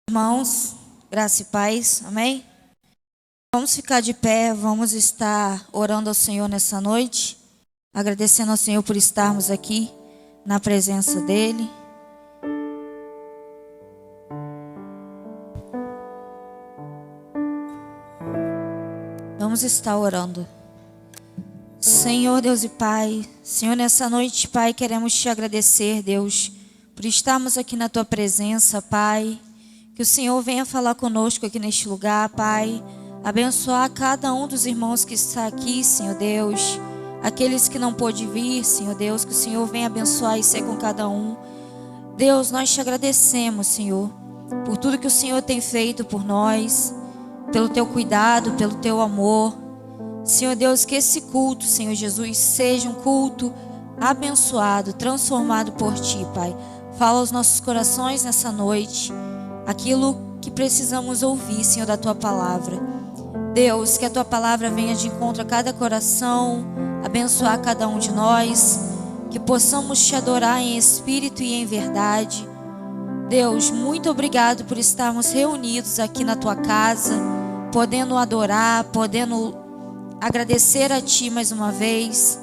Irmãos, graça e paz, amém? Vamos ficar de pé, vamos estar orando ao Senhor nessa noite, agradecendo ao Senhor por estarmos aqui na presença dEle. Vamos estar orando. Senhor Deus e Pai, Senhor, nessa noite, Pai, queremos Te agradecer, Deus, por estarmos aqui na Tua presença, Pai. Que o Senhor venha falar conosco aqui neste lugar, Pai. Abençoar cada um dos irmãos que está aqui, Senhor Deus. Aqueles que não pôde vir, Senhor Deus, que o Senhor venha abençoar e ser com cada um. Deus, nós Te agradecemos, Senhor, por tudo que o Senhor tem feito por nós, pelo Teu cuidado, pelo Teu amor. Senhor Deus, que esse culto, Senhor Jesus, seja um culto abençoado, transformado por Ti, Pai. Fala aos nossos corações nessa noite aquilo que precisamos ouvir, Senhor, da Tua palavra. Deus, que a Tua palavra venha de encontro a cada coração, abençoar cada um de nós, que possamos Te adorar em espírito e em verdade. Deus, muito obrigado por estarmos reunidos aqui na Tua casa, podendo adorar, podendo agradecer a Ti mais uma vez.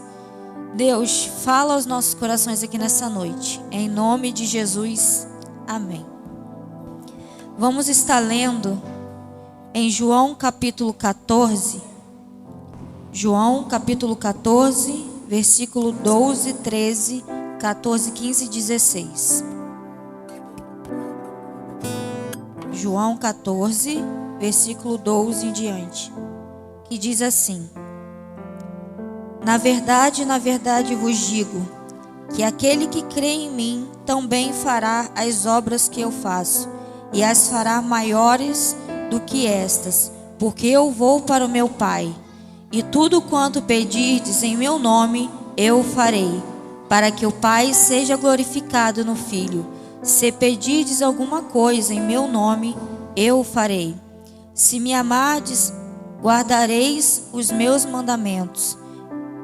Deus, fala aos nossos corações aqui nessa noite. Em nome de Jesus, amém. Vamos estar lendo em João capítulo 14. João capítulo 14, versículo 12, 13, 14, 15 e 16. João 14, versículo 12 em diante. Que diz assim: na verdade vos digo, que aquele que crê em mim também fará as obras que eu faço, e as fará maiores do que estas, porque eu vou para o meu Pai. E tudo quanto pedirdes em meu nome, eu farei, para que o Pai seja glorificado no Filho. Se pedirdes alguma coisa em meu nome, eu o farei. Se me amardes, guardareis os meus mandamentos.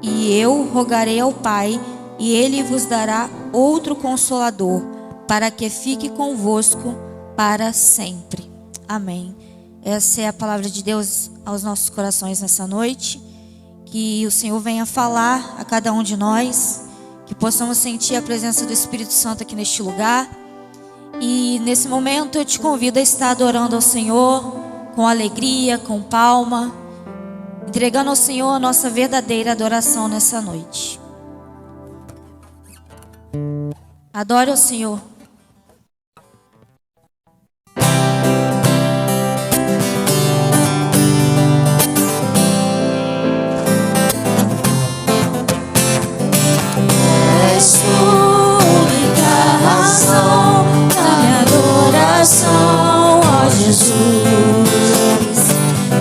E eu rogarei ao Pai, e Ele vos dará outro Consolador, para que fique convosco para sempre. Amém. Essa é a palavra de Deus aos nossos corações nessa noite. Que o Senhor venha falar a cada um de nós, que possamos sentir a presença do Espírito Santo aqui neste lugar. E nesse momento eu te convido a estar adorando ao Senhor com alegria, com palma, entregando ao Senhor a nossa verdadeira adoração nessa noite. Adore ao Senhor. És única razão da minha adoração, ó Jesus.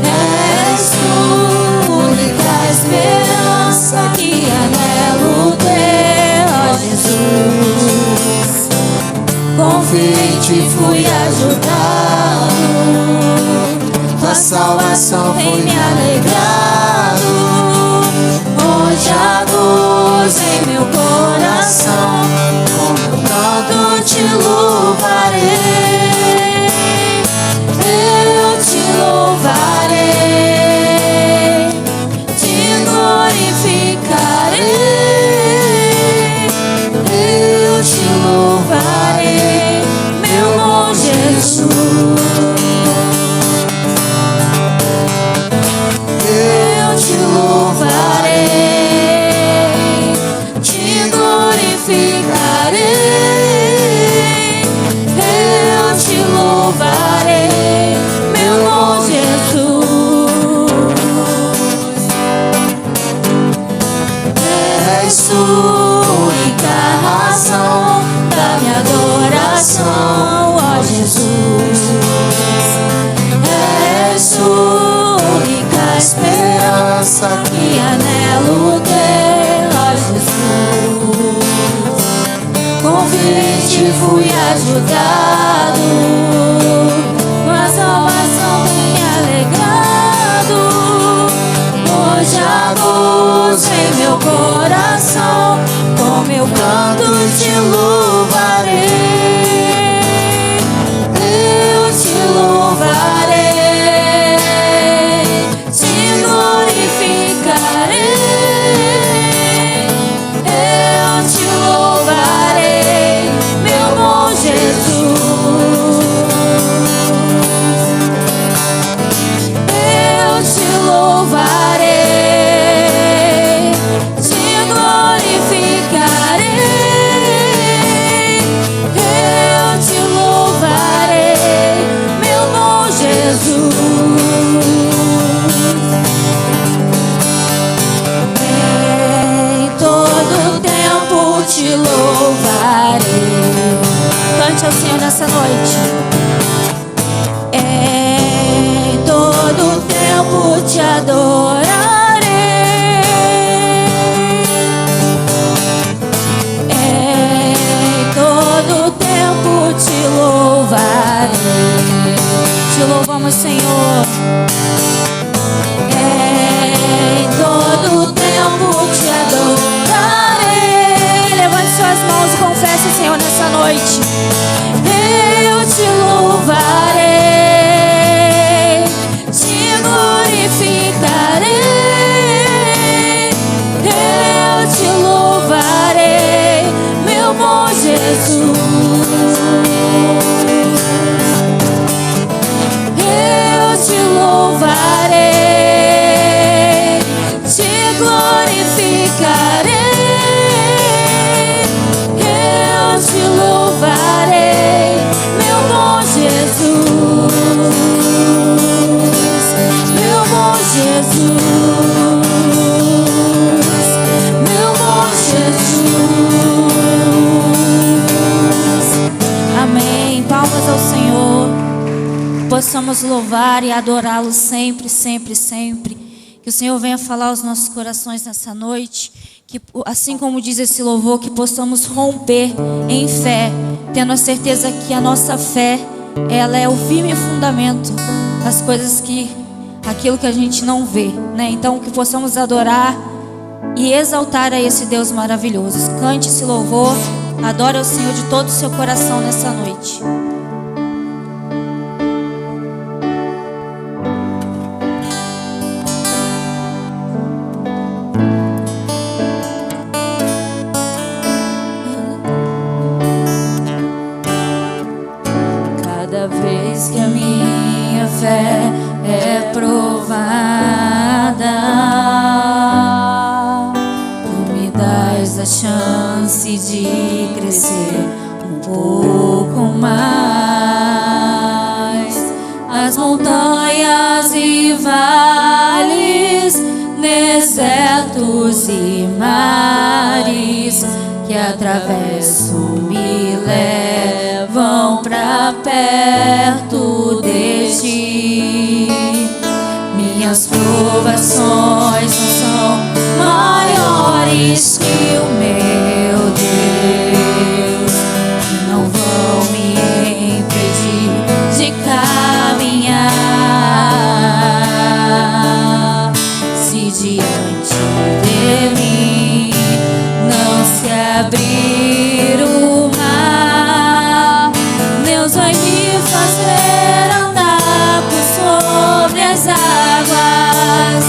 És única esperança que anelo ter, ó Jesus. Convite fui ajudado, tua salvação foi me alegrado. Hoje a luz em meu coração, com meu canto te louvarei. Eu te louvarei, te glorificarei. Eu te louvarei, meu bom Jesus. Eu te louvarei, te glorificarei. Eu te louvarei, meu bom Jesus. És única razão da minha adoração, ó Jesus. És única esperança que anelo ter, ó Jesus. Convite fui ajudado, tua salvação me alegrado. Hoje a luz em meu coração, com meu canto te louvarei. Eu te ao Senhor nessa noite. Em todo tempo te adorarei. Em todo tempo te louvarei. Te louvamos, Senhor. Em todo tempo te adorarei. Levante suas mãos e confesse, Senhor, nessa noite. Eu te louvarei, te glorificarei. Eu te louvarei, meu bom Jesus. Eu te louvarei, te glorificarei. Eu te louvarei, meu bom Jesus, meu bom Jesus, meu bom Jesus. Amém. Palmas ao Senhor. Possamos louvar e adorá-lo sempre, sempre, sempre. Que o Senhor venha falar aos nossos corações nessa noite. Que, assim como diz esse louvor, que possamos romper em fé, tendo a certeza que a nossa fé, ela é o firme fundamento das coisas aquilo que a gente não vê, né? Então que possamos adorar e exaltar a esse Deus maravilhoso. Cante esse louvor, adore ao Senhor de todo o seu coração nessa noite. Cada vez que a minha fé é provada, tu me dás a chance de crescer um pouco mais. As montanhas e vales, desertos e mares que atravesso me levam pra perto de ti. Minhas provações não são maiores que o meu Deus, que não vão me impedir de caminhar. Se diante de mim não se abrir o mar, Deus vai me fazer andar por sobre as águas,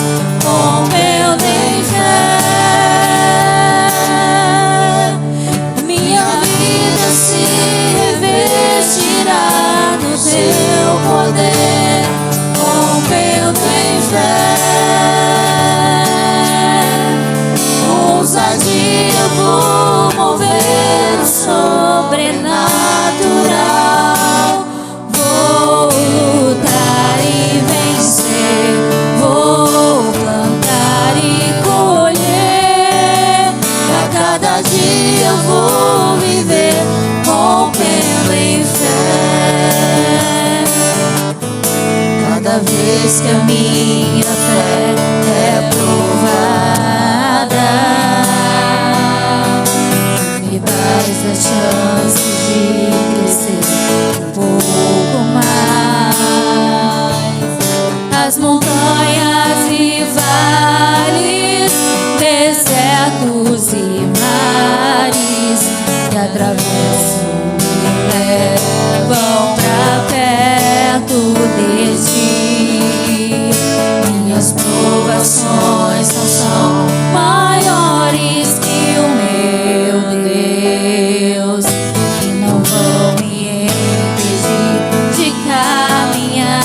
rompendo em fé. Minha vida se revestirá do teu poder, rompendo em fé. Ousadia vou mover o sobrenatural. Vou lutar e vencer, vou plantar e colher. A cada dia eu vou viver rompendo em fé. Cada vez que a minha fé é provada, me dás a chance de crescer um pouco mais. As montanhas e vales, desertos e mares que atravesso me levam pra perto de ti. Minhas provações não são maiores que o meu Deus, que não vão me impedir de caminhar.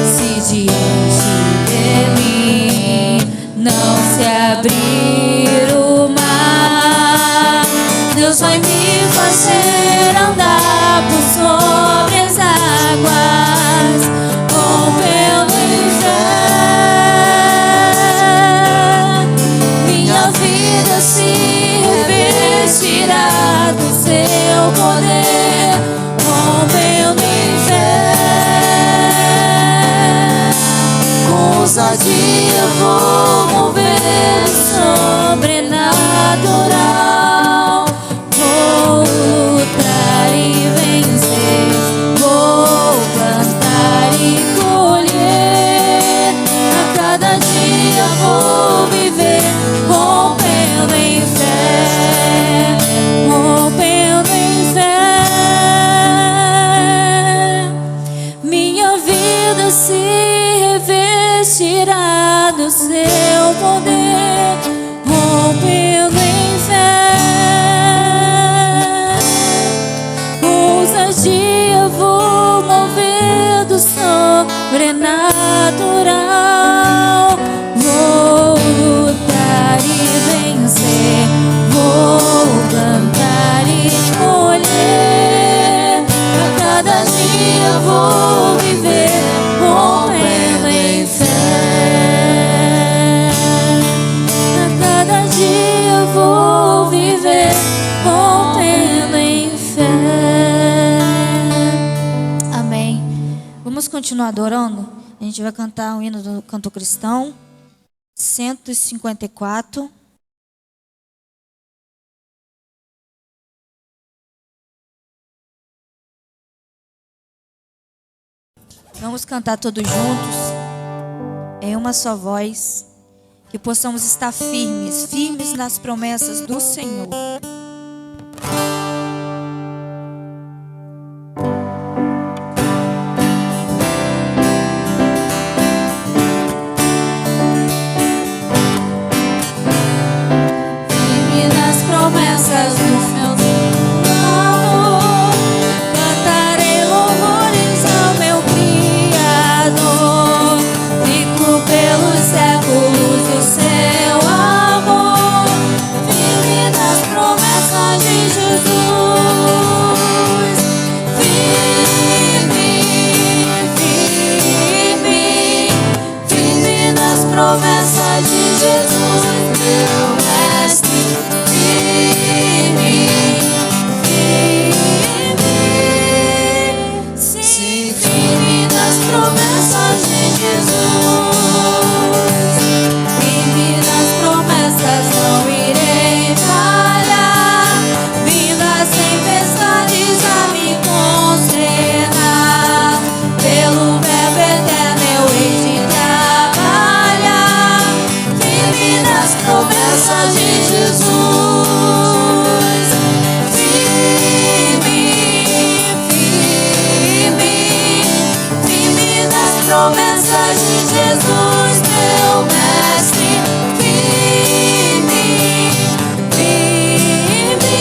Se diante de mim não se abrir o mar, Deus vai me fazer andar por sobre as águas, rompendo em fé. Minha vida se revestirá poder, rompendo em fé. Com ousadia vou mover sobrenatural. Vou lutar e vencer, vou plantar e colher. A cada dia vou viver, rompendo em fé, rompendo em fé. Minha vida se revestirá do seu poder, rompendo em fé. Ousadia vou mover do sobrenatural. Vou lutar e vencer, vou plantar e colher. A cada dia vou viver, rompendo em fé. A cada dia vou viver, rompendo em fé. Amém. Vamos continuar adorando? A gente vai cantar um hino do canto cristão, 154. Vamos cantar todos juntos, em uma só voz, que possamos estar firmes, firmes nas promessas do Senhor. Firme nas promessas do meu amor, cantarei louvores ao meu Criador. Fico pelos séculos do seu amor, firme nas promessas de Jesus. Firme, firme, firme nas promessas de Jesus, meu mestre. Firme, firme, sim, firme nas promessas de Jesus. Firme nas promessas, não irei falhar. Vindo as tempestades a me consternar, pelo verbo eterno eu hei de trabalhar. Firme nas promessas de Jesus. Firme, firme, firme nas promessas de Jesus, meu mestre. Firme, firme,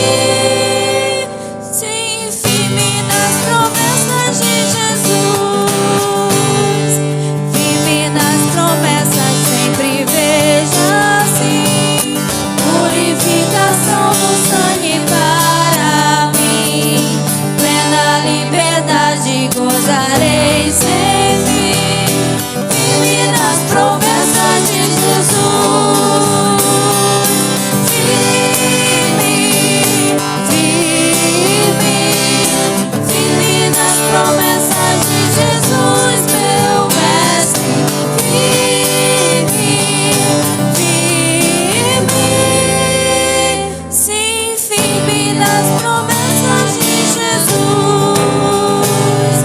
sim, firme nas promessas de Jesus. Firme nas promessas, sempre veja assim. Purificação do sangue para mim, plena liberdade gozarei sem fim. Firme nas promessas de Jesus. Firme, firme, firme nas promessas de Jesus, meu mestre. Firme, firme, sim, firme nas promessas de Jesus.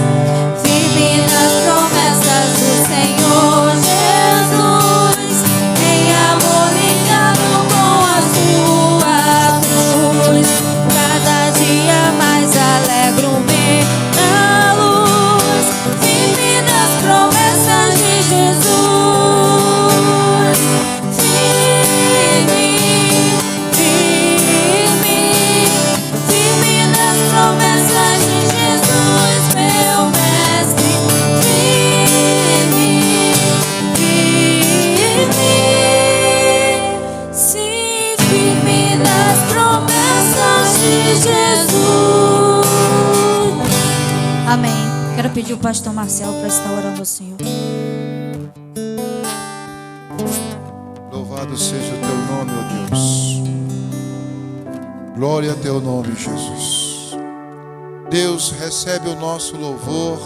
Firme nas promessas do Senhor Jesus, em amor ligado com a sua cruz. Cada dia mais alegro-me na luz. Firme nas promessas de Jesus. Firme, firme, firme nas promessas de Jesus, meu mestre. Firme, firme, sim, firme nas promessas de Jesus. Amém. Quero pedir o pastor Marcelo para estar orando ao Senhor. Louvado seja o teu nome, ó Deus. Glória a teu nome, Jesus. Deus, recebe o nosso louvor,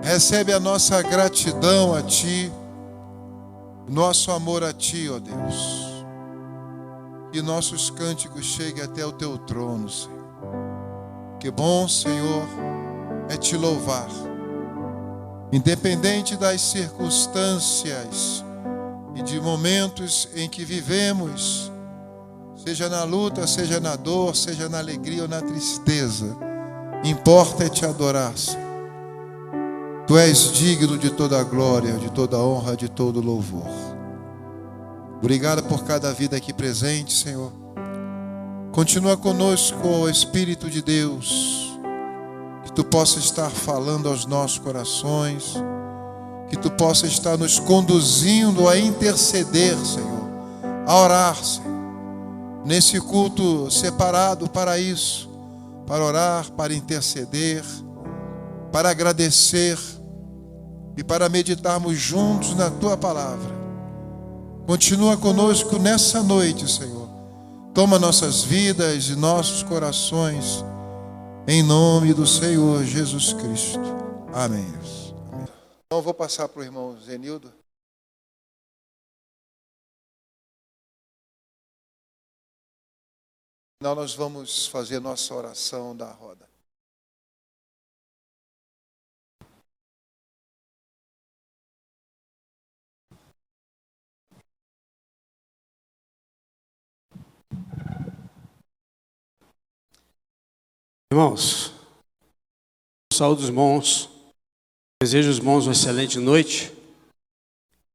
recebe a nossa gratidão a Ti, nosso amor a Ti, ó Deus. Que nossos cânticos cheguem até o Teu trono, Senhor. Que bom, Senhor, é Te louvar, independente das circunstâncias e de momentos em que vivemos, seja na luta, seja na dor, seja na alegria ou na tristeza. Importa é Te adorar, Senhor. Tu és digno de toda a glória, de toda a honra, de todo o louvor. Obrigado por cada vida aqui presente, Senhor. Continua conosco, ó Espírito de Deus, que Tu possa estar falando aos nossos corações, que Tu possa estar nos conduzindo a interceder, Senhor, a orar, Senhor, nesse culto separado para isso, para orar, para interceder, para agradecer e para meditarmos juntos na Tua palavra. Continua conosco nessa noite, Senhor. Toma nossas vidas e nossos corações, em nome do Senhor Jesus Cristo. Amém. Então eu vou passar para o irmão Zenildo. Então nós vamos fazer nossa oração da roda. Irmãos, saúde os irmãos, desejo aos irmãos uma excelente noite.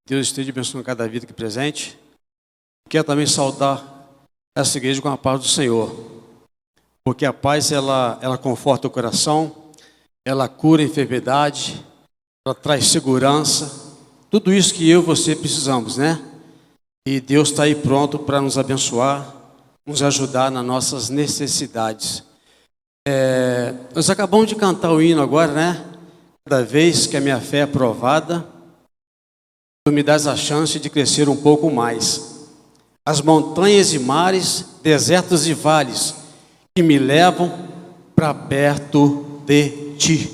Deus esteja abençoando cada vida aqui presente. Quero também saudar essa igreja com a paz do Senhor, porque a paz ela conforta o coração, ela cura a enfermidade, ela traz segurança, tudo isso que eu e você precisamos, né? E Deus está aí pronto para nos abençoar, nos ajudar nas nossas necessidades. Nós acabamos de cantar o hino agora, né? Cada vez que a minha fé é provada, Tu me dás a chance de crescer um pouco mais. As montanhas e mares, desertos e vales, que me levam para perto de Ti.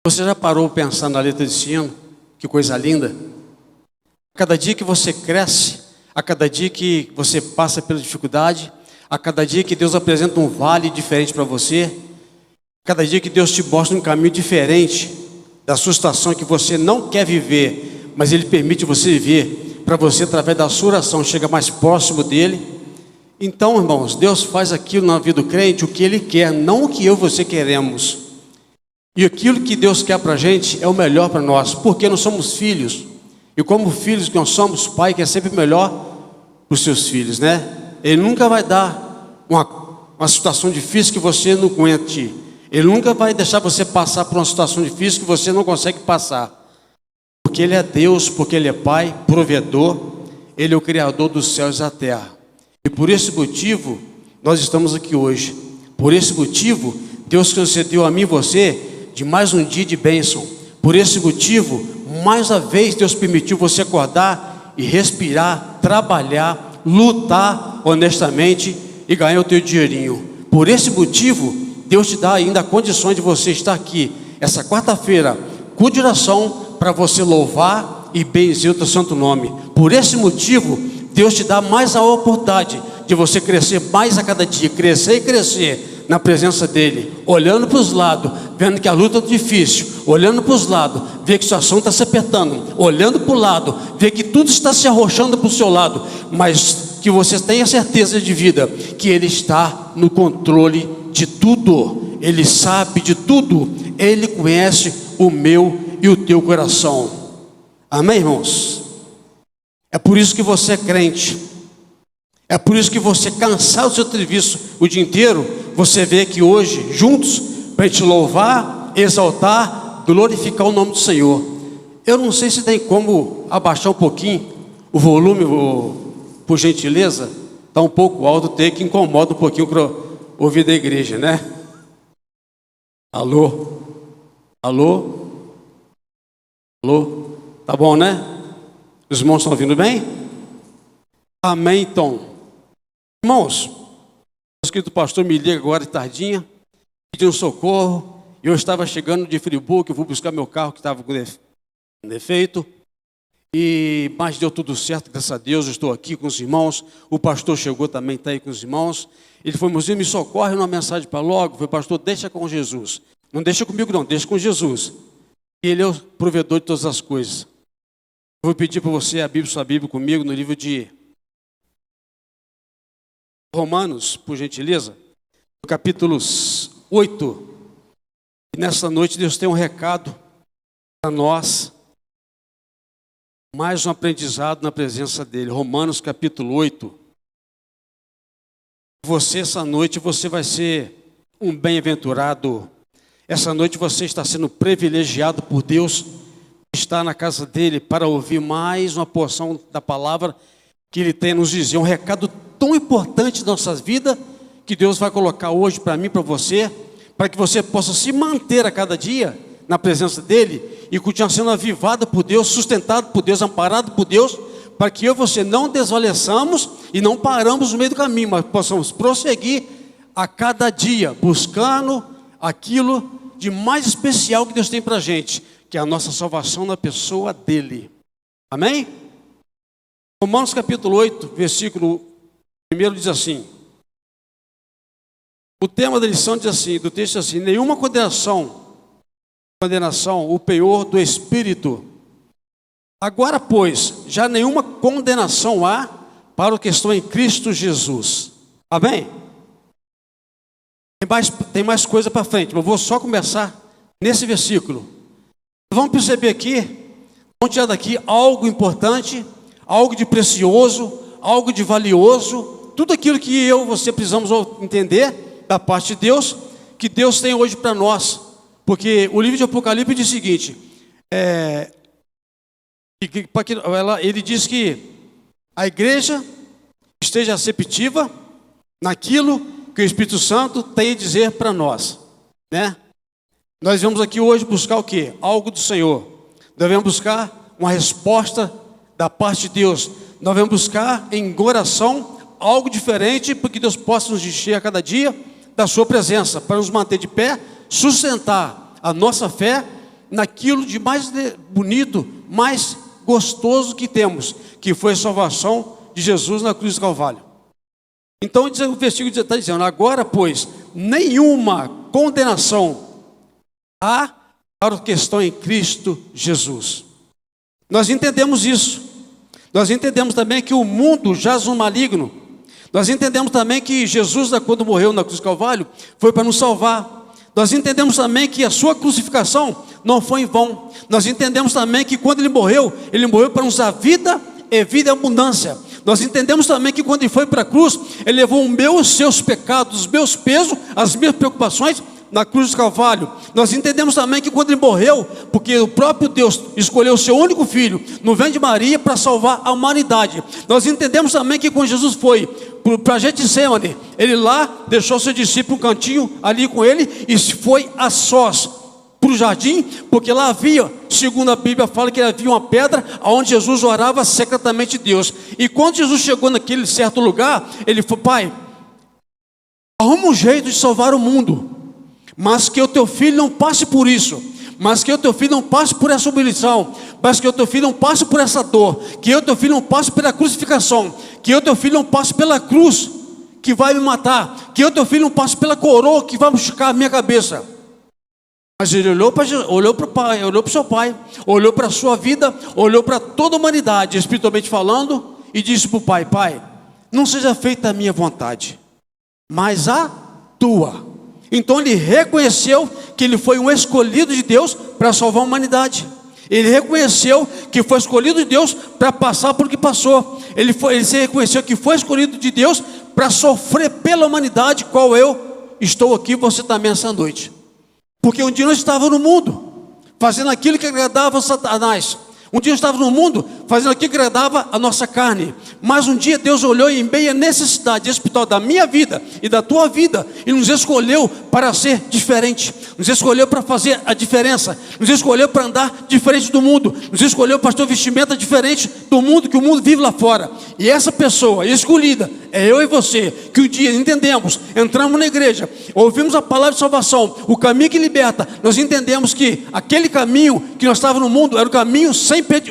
Você já parou pensando na letra desse hino? Que coisa linda! A cada dia que você cresce, a cada dia que você passa pela dificuldade, a cada dia que Deus apresenta um vale diferente para você, cada dia que Deus te mostra um caminho diferente da sua situação que você não quer viver, mas Ele permite você viver, para você, através da sua oração, chegar mais próximo dEle. Então, irmãos, Deus faz aquilo na vida do crente, o que Ele quer, não o que eu e você queremos. E aquilo que Deus quer para a gente é o melhor para nós, porque nós somos filhos. E como filhos que nós somos, o Pai quer sempre o melhor para os seus filhos, né? Ele nunca vai dar uma situação difícil que você não aguente. Ele nunca vai deixar você passar por uma situação difícil que você não consegue passar. Porque Ele é Deus, porque Ele é Pai, provedor, Ele é o Criador dos céus e da terra. E por esse motivo, nós estamos aqui hoje. Por esse motivo, Deus concedeu a mim e você de mais um dia de bênção. Por esse motivo, mais uma vez, Deus permitiu você acordar e respirar, trabalhar, lutar honestamente e ganhar o teu dinheirinho. Por esse motivo, Deus te dá ainda condições de você estar aqui essa quarta-feira com oração para você louvar e benzer o teu santo nome. Por esse motivo, Deus te dá mais a oportunidade de você crescer mais a cada dia, crescer e crescer na presença dEle, olhando para os lados, vendo que a luta é difícil, olhando para os lados, ver que a situação está se apertando, olhando para o lado, ver que tudo está se arrochando para o seu lado, mas que você tenha certeza de vida, que Ele está no controle de tudo, Ele sabe de tudo, Ele conhece o meu e o teu coração. Amém, irmãos? É por isso que você é crente, é por isso que você, cansado do seu serviço o dia inteiro, você vê aqui hoje, juntos, para a gente louvar, exaltar, glorificar o nome do Senhor. Eu não sei se tem como abaixar um pouquinho o volume, por gentileza. Está um pouco alto, tem que incomoda um pouquinho para ouvir da igreja, né? Alô? Alô? Alô? Tá bom, né? Os irmãos estão ouvindo bem? Amém, então. Irmãos, O pastor me liga agora de tardinha, pedindo socorro. Eu estava chegando de Friburgo, eu fui buscar meu carro que estava com defeito. Mas deu tudo certo, graças a Deus. Eu estou aqui com os irmãos. O pastor chegou também, está aí com os irmãos. Ele foi, mozinho, me socorre numa mensagem para logo. Foi, pastor, deixa com Jesus. Não deixa comigo não, deixa com Jesus. E Ele é o provedor de todas as coisas. Eu vou pedir para você abrir sua Bíblia comigo no livro de Romanos, por gentileza, no capítulo 8. E nessa noite Deus tem um recado para nós. Mais um aprendizado na presença dEle. Romanos capítulo 8. Você, essa noite, você vai ser um bem-aventurado. Essa noite você está sendo privilegiado por Deus, está na casa dEle para ouvir mais uma porção da palavra que Ele tem a nos dizer. Um recado tão importante na nossa vida, que Deus vai colocar hoje para mim, para você, para que você possa se manter a cada dia na presença dEle e continuar sendo avivado por Deus, sustentado por Deus, amparado por Deus, para que eu e você não desvaleçamos e não paramos no meio do caminho, mas possamos prosseguir a cada dia, buscando aquilo de mais especial que Deus tem para a gente, que é a nossa salvação na pessoa dEle. Amém? Romanos capítulo 8, versículo 1 diz assim. O tema da lição diz assim, do texto diz assim: nenhuma condenação, o penhor do Espírito. Agora, pois, já nenhuma condenação há para os que estão em Cristo Jesus. Amém? Tem mais coisa para frente, mas vou só começar nesse versículo. Vamos perceber aqui, vamos tirar daqui algo importante, algo de precioso, algo de valioso, tudo aquilo que eu e você precisamos entender da parte de Deus, que Deus tem hoje para nós. Porque o livro de Apocalipse diz o seguinte, ele diz que a igreja esteja receptiva naquilo que o Espírito Santo tem a dizer para nós, né? Nós vamos aqui hoje buscar o quê? Algo do Senhor. Nós vamos buscar uma resposta da parte de Deus. Nós vamos buscar em oração algo diferente, para que Deus possa nos encher a cada dia da sua presença, para nos manter de pé, sustentar a nossa fé naquilo de mais bonito, mais gostoso que temos, que foi a salvação de Jesus na cruz do Calvário. Então o versículo está dizendo: agora, pois, nenhuma condenação há para os que estão em Cristo Jesus. Nós entendemos isso. Nós entendemos também que o mundo jaz no maligno. Nós entendemos também que Jesus, quando morreu na cruz do Calvário, foi para nos salvar. Nós entendemos também que a sua crucificação não foi em vão. Nós entendemos também que quando ele morreu para nos dar vida e vida em abundância. Nós entendemos também que quando ele foi para a cruz, ele levou os seus pecados, os meus pesos, as minhas preocupações na cruz do Calvário. Nós entendemos também que quando ele morreu, porque o próprio Deus escolheu o seu único filho no ventre de Maria para salvar a humanidade. Nós entendemos também que quando Jesus foi para Getsemane, ele lá deixou seu discípulo um cantinho ali com ele e foi a sós para o jardim, porque lá havia, segundo a Bíblia fala, que havia uma pedra onde Jesus orava secretamente a Deus. E quando Jesus chegou naquele certo lugar, ele falou: Pai, arruma um jeito de salvar o mundo, mas que o teu filho não passe por isso, mas que o teu filho não passe por essa humilhação, mas que o teu filho não passe por essa dor, que o teu filho não passe pela crucificação, que o teu filho não passe pela cruz que vai me matar, que o teu filho não passe pela coroa que vai machucar a minha cabeça. Mas ele olhou para o pai, olhou para o seu pai, olhou para a sua vida, olhou para toda a humanidade, espiritualmente falando, e disse para o pai: Pai, não seja feita a minha vontade, mas a tua. Então ele reconheceu que ele foi um escolhido de Deus para salvar a humanidade. Ele reconheceu que foi escolhido de Deus para passar por o que passou. Ele reconheceu que foi escolhido de Deus para sofrer pela humanidade, qual eu estou aqui, você também essa noite. Porque um dia nós estávamos no mundo, fazendo aquilo que agradava a Satanás. Um dia nós estávamos no mundo, fazendo aquilo que agradava a nossa carne. Mas um dia Deus olhou em meio à necessidade espiritual da minha vida e da tua vida, e nos escolheu para ser diferente, nos escolheu para fazer a diferença, nos escolheu para andar diferente do mundo, nos escolheu para ter uma vestimenta diferente do mundo, que o mundo vive lá fora. E essa pessoa escolhida é eu e você, que um dia entendemos, entramos na igreja, ouvimos a palavra de salvação, o caminho que liberta. Nós entendemos que aquele caminho que nós estávamos no mundo era um caminho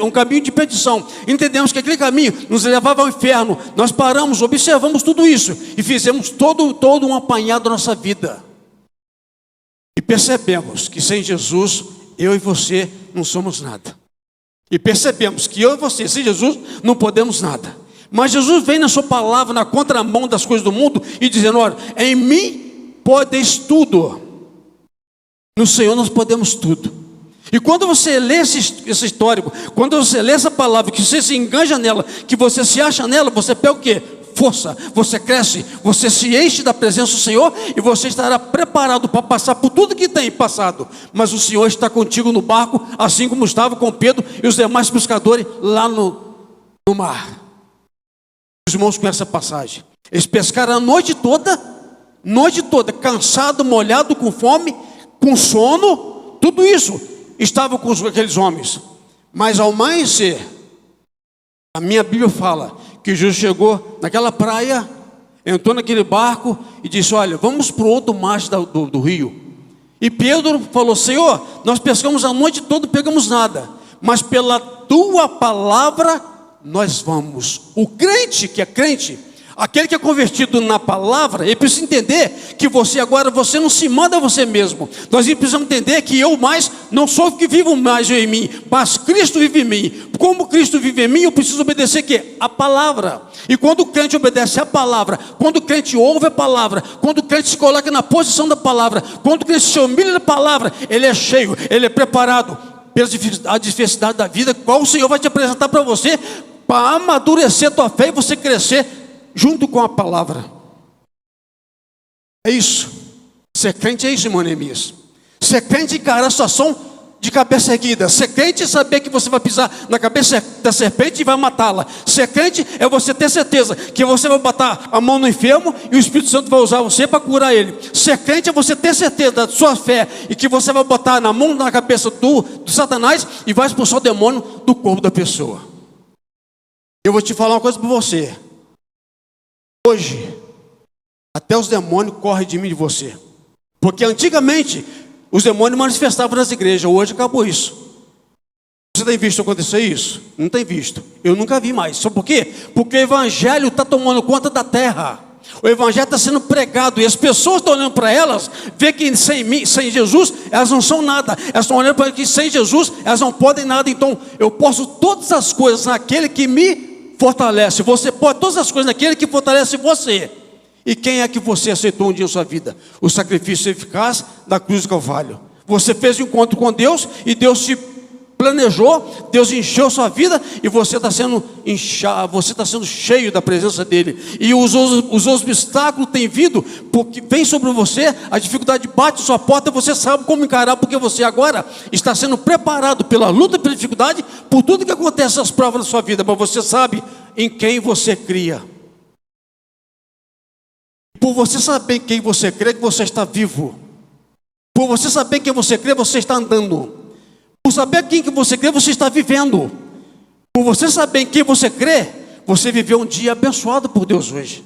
um caminho de perdição. Entendemos que aquele caminho nos levava ao inferno. Nós paramos, observamos tudo isso e fizemos todo um apanhado da nossa vida. E percebemos que sem Jesus, eu e você não somos nada. E percebemos que eu e você, sem Jesus, não podemos nada. Mas Jesus vem na sua palavra, na contramão das coisas do mundo, e dizendo: olha, em mim podeis tudo. No Senhor nós podemos tudo. E quando você lê esse histórico, quando você lê essa palavra, que você se enganja nela, que você se acha nela, você pega o quê? Força, você cresce, você se enche da presença do Senhor, e você estará preparado para passar por tudo que tem passado. Mas o Senhor está contigo no barco, assim como estava com Pedro e os demais pescadores lá no mar. Os irmãos conhecem essa passagem. Eles pescaram a noite toda, cansado, molhado, com fome, com sono, tudo isso estava com aqueles homens. Mas ao amanhecer, a minha Bíblia fala que Jesus chegou naquela praia, entrou naquele barco e disse: olha, vamos para o outro margem do rio. E Pedro falou: Senhor, nós pescamos a noite toda, não pegamos nada, mas pela tua palavra nós vamos. O crente que é crente, aquele que é convertido na palavra, ele precisa entender que você não se manda a você mesmo. Nós precisamos entender que eu mais não sou o que vivo mais em mim, mas Cristo vive em mim. Como Cristo vive em mim, eu preciso obedecer quê? A palavra. E quando o crente obedece a palavra, quando o crente ouve a palavra, quando o crente se coloca na posição da palavra, quando o crente se humilha da palavra, ele é cheio, ele é preparado pela adversidade da vida, qual o Senhor vai te apresentar para você, para amadurecer a tua fé e você crescer junto com a palavra. É isso. Ser crente é isso, irmão Neemias. Ser crente é encarar a situação de cabeça erguida. Ser crente é saber que você vai pisar na cabeça da serpente e vai matá-la. Ser crente é você ter certeza que você vai botar a mão no enfermo e o Espírito Santo vai usar você para curar ele. Ser crente é você ter certeza da sua fé e que você vai botar na mão na cabeça do Satanás e vai expulsar o demônio do corpo da pessoa. Eu vou te falar uma coisa para você. Hoje, até os demônios correm de mim e de você. Porque antigamente, os demônios manifestavam nas igrejas. Hoje acabou isso. Você tem visto acontecer isso? Não tem visto. Eu nunca vi mais. Sabe por quê? Porque o evangelho está tomando conta da terra. O evangelho está sendo pregado. E as pessoas estão olhando para elas, vê que sem Jesus, elas não são nada. Elas estão olhando para que sem Jesus, elas não podem nada. Então, eu posso todas as coisas naquele que me fortalece. Você pode todas as coisas naquele que fortalece você. E quem é que você aceitou um dia em sua vida? O sacrifício eficaz da cruz do Calvário. Você fez um encontro com Deus e Deus te planejou, Deus encheu sua vida e você está sendo cheio da presença dele. E os obstáculos têm vindo, porque vem sobre você, a dificuldade bate sua porta, você sabe como encarar, porque você agora está sendo preparado pela luta, pela dificuldade, por tudo que acontece nas provas da sua vida, mas você sabe em quem você cria. Por você saber em quem você crê, que você está vivo. Por você saber em quem você crê, você está andando. Por saber quem que você crê, você está vivendo. Por você saber em quem você crê, você viveu um dia abençoado por Deus hoje.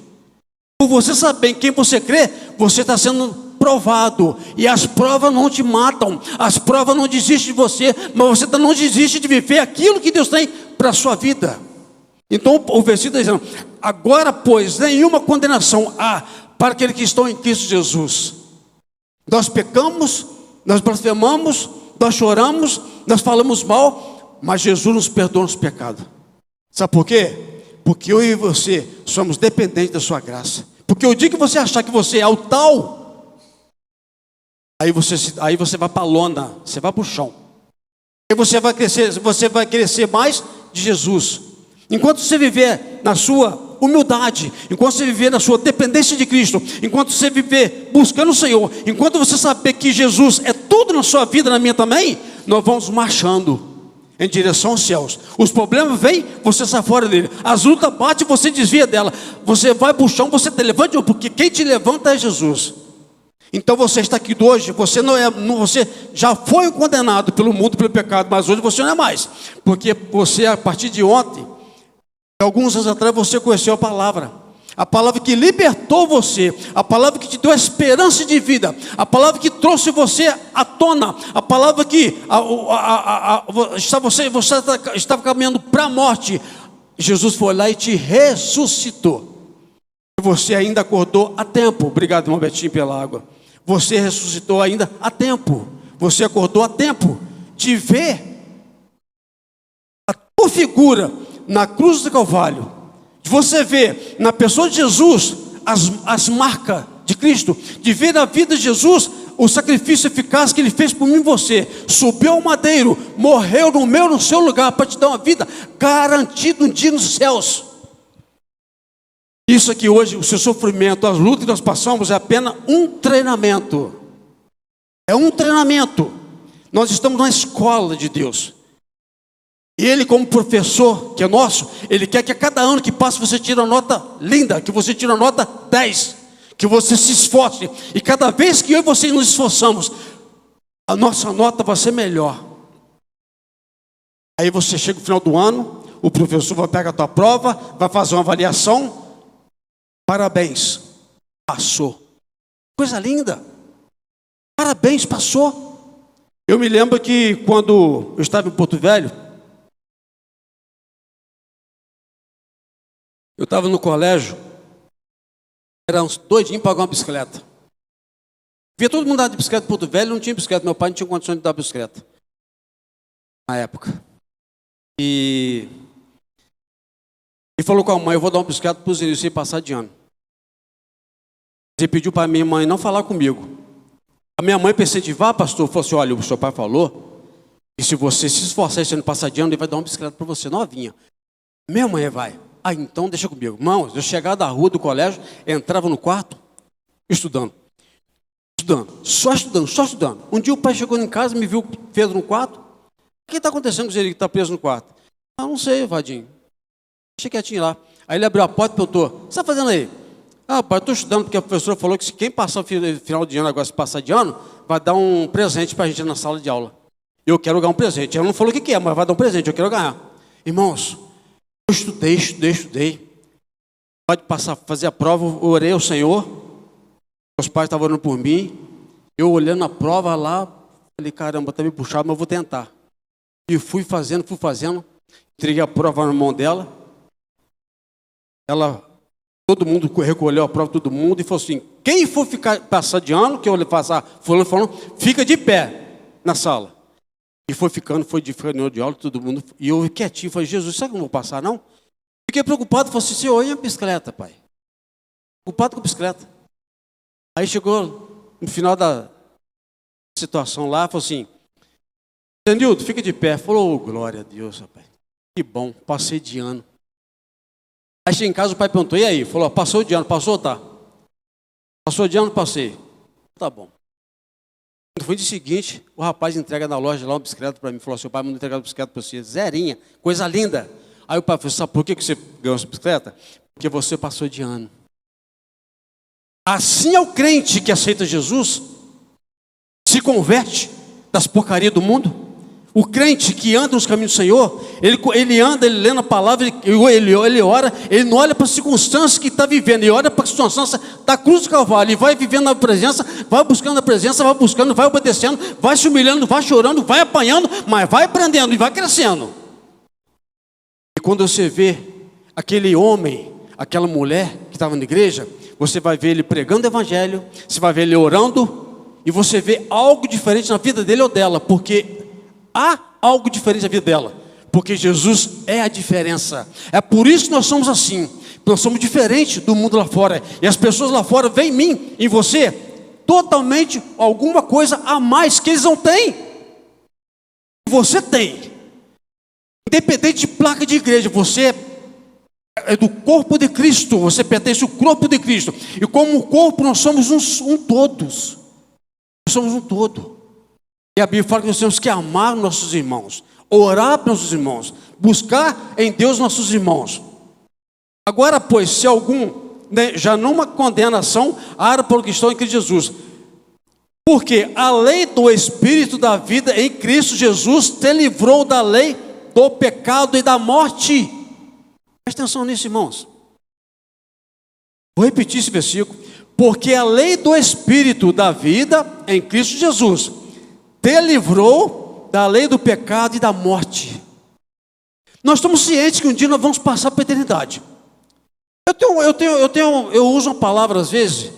Por você saber em quem você crê, você está sendo provado. E as provas não te matam. As provas não desistem de você. Mas você não desiste de viver aquilo que Deus tem para a sua vida. Então o versículo está dizendo: agora, pois, nenhuma condenação há para aqueles que estão em Cristo Jesus. Nós pecamos, nós blasfemamos, nós choramos, nós falamos mal, mas Jesus nos perdoa os pecados. Sabe por quê? Porque eu e você somos dependentes da sua graça. Porque o dia que você achar que você é o tal, aí você vai para a lona, você vai para o chão. Aí você vai crescer mais de Jesus. Enquanto você viver na sua humildade, enquanto você viver na sua dependência de Cristo, enquanto você viver buscando o Senhor, enquanto você saber que Jesus é tudo na sua vida, na minha também, nós vamos marchando. em direção aos céus. Os problemas vêm, você sai fora dele. As lutas batem, você desvia dela. Você vai para o chão, você te levanta, porque quem te levanta é Jesus. Então você está aqui hoje, você você já foi condenado pelo mundo, pelo pecado, mas hoje você não é mais. Porque você, a partir de ontem, alguns anos atrás, você conheceu a palavra que libertou você, a palavra que te deu a esperança de vida, a palavra que trouxe você à tona, a palavra que você estava caminhando para a morte. Jesus foi lá e te ressuscitou. E você ainda acordou a tempo. Obrigado, irmão Betinho, pela água. Você ressuscitou ainda a tempo. Você acordou a tempo de ver a tua figura na cruz do Calvário. De você ver na pessoa de Jesus as marcas de Cristo. De ver na vida de Jesus o sacrifício eficaz que Ele fez por mim e você. Subiu ao madeiro, morreu no seu lugar, para te dar uma vida garantida um dia nos céus. Isso aqui hoje, o seu sofrimento, as lutas que nós passamos, é apenas um treinamento. É um treinamento. Nós estamos na escola de Deus. E Ele, como professor que é nosso, Ele quer que a cada ano que passa você tire uma nota linda, que você tire uma nota 10, que você se esforce. E cada vez que eu e você nos esforçamos, a nossa nota vai ser melhor. Aí você chega no final do ano, o professor vai pegar a tua prova, vai fazer uma avaliação. Parabéns, passou. Coisa linda. Parabéns, passou. Eu me lembro que quando eu estava em Porto Velho, eu estava no colégio, era uns doidinhos para pagar uma bicicleta. Via todo mundo andar de bicicleta em Porto Velho, não tinha bicicleta, meu pai não tinha condições de dar bicicleta na época. E falou com a mãe: eu vou dar uma bicicleta para os inícios e passar de ano. Ele pediu para a minha mãe não falar comigo. A minha mãe, para incentivar, pastor, falou assim: olha, o seu pai falou que se você se esforçar esse ano passar de ano, ele vai dar uma bicicleta para você, novinha. Minha mãe vai. Ah, então deixa comigo. Irmãos, eu chegava da rua do colégio, entrava no quarto, estudando. Só estudando. Um dia o pai chegou em casa, me viu preso no quarto. O que está acontecendo com ele que está preso no quarto? Ah, não sei, Vadinho. Deixa quietinho lá. Aí ele abriu a porta e perguntou: o que você está fazendo aí? Ah, pai, estou estudando porque a professora falou que quem passar o final de ano, agora se passar de ano, vai dar um presente para a gente na sala de aula. Eu quero ganhar um presente. Ela não falou o que é, mas vai dar um presente, eu quero ganhar. Irmãos, eu estudei. Pode passar, fazer a prova, eu orei ao Senhor. Meus pais estavam orando por mim. Eu olhando a prova lá, falei: caramba, está me puxado, mas eu vou tentar. E fui fazendo. Entreguei a prova na mão dela. Todo mundo recolheu a prova, todo mundo, e falou assim: quem for passar de ano, que eu vou passar, falando, fica de pé na sala. E foi ficando de aula, todo mundo. E eu quietinho, falei: Jesus, será que eu não vou passar, não? Fiquei preocupado, falei assim: Senhor, e a bicicleta, pai? Preocupado com a bicicleta. Aí chegou no final da situação lá, falou assim: Zenildo, fica de pé. Falou: oh, glória a Deus, rapaz. Que bom, passei de ano. Aí cheguei em casa, o pai perguntou: e aí? Falou: passou de ano, passou, tá? Passou de ano, passei. Tá bom. No fim do seguinte, o rapaz entrega na loja lá uma bicicleta para mim. Falou: seu pai mandou entregar uma bicicleta para você. Zerinha, coisa linda. Aí o pai falou: sabe por que você ganhou essa bicicleta? Porque você passou de ano. Assim é o crente que aceita Jesus, se converte das porcarias do mundo. O crente que anda nos caminhos do Senhor, ele anda, ele lê na palavra, ele ora, ele não olha para as circunstâncias que está vivendo, ele olha para a circunstância da cruz do Calvário, ele vai vivendo na presença, vai buscando a presença, vai buscando, vai obedecendo, vai se humilhando, vai chorando, vai apanhando, mas vai aprendendo e vai crescendo. E quando você vê aquele homem, aquela mulher que estava na igreja, você vai ver ele pregando o evangelho, você vai ver ele orando, e você vê algo diferente na vida dele ou dela, porque há algo diferente na vida dela, porque Jesus é a diferença. É por isso que nós somos assim. Nós somos diferentes do mundo lá fora. E as pessoas lá fora veem em mim, em você, totalmente alguma coisa a mais que eles não têm. Você tem. Independente de placa de igreja, você é do corpo de Cristo. Você pertence ao corpo de Cristo. E como corpo, nós somos todos. Nós somos um todo. E a Bíblia fala que nós temos que amar nossos irmãos, orar pelos nossos irmãos, buscar em Deus nossos irmãos. Agora, pois, se algum já numa condenação há por que estão em Cristo Jesus, porque a lei do Espírito da vida em Cristo Jesus te livrou da lei do pecado e da morte. Presta atenção nisso, irmãos. Vou repetir esse versículo. Porque a lei do Espírito da vida em Cristo Jesus te livrou da lei do pecado e da morte. Nós estamos cientes que um dia nós vamos passar para a eternidade. Eu uso uma palavra às vezes.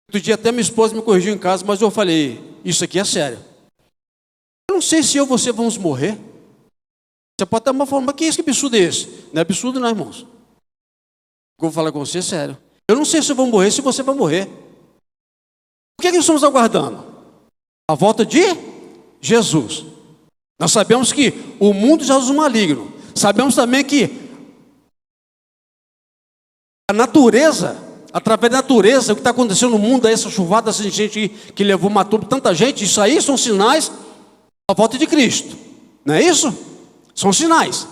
Outro dia até minha esposa me corrigiu em casa, mas eu falei, isso aqui é sério. Eu não sei se eu ou você vamos morrer. Você pode estar uma forma, que isso, que absurdo é esse? Não é absurdo não, irmãos. Eu vou falar com você sério. Eu não sei se eu vou morrer, se você vai morrer. O que é que nós estamos aguardando? A volta de Jesus. Nós sabemos que o mundo já usa o maligno. Sabemos também que a natureza, através da natureza, o que está acontecendo no mundo, essa chuvada, essa gente que levou, matou tanta gente, isso aí são sinais da volta de Cristo. Não é isso? São sinais.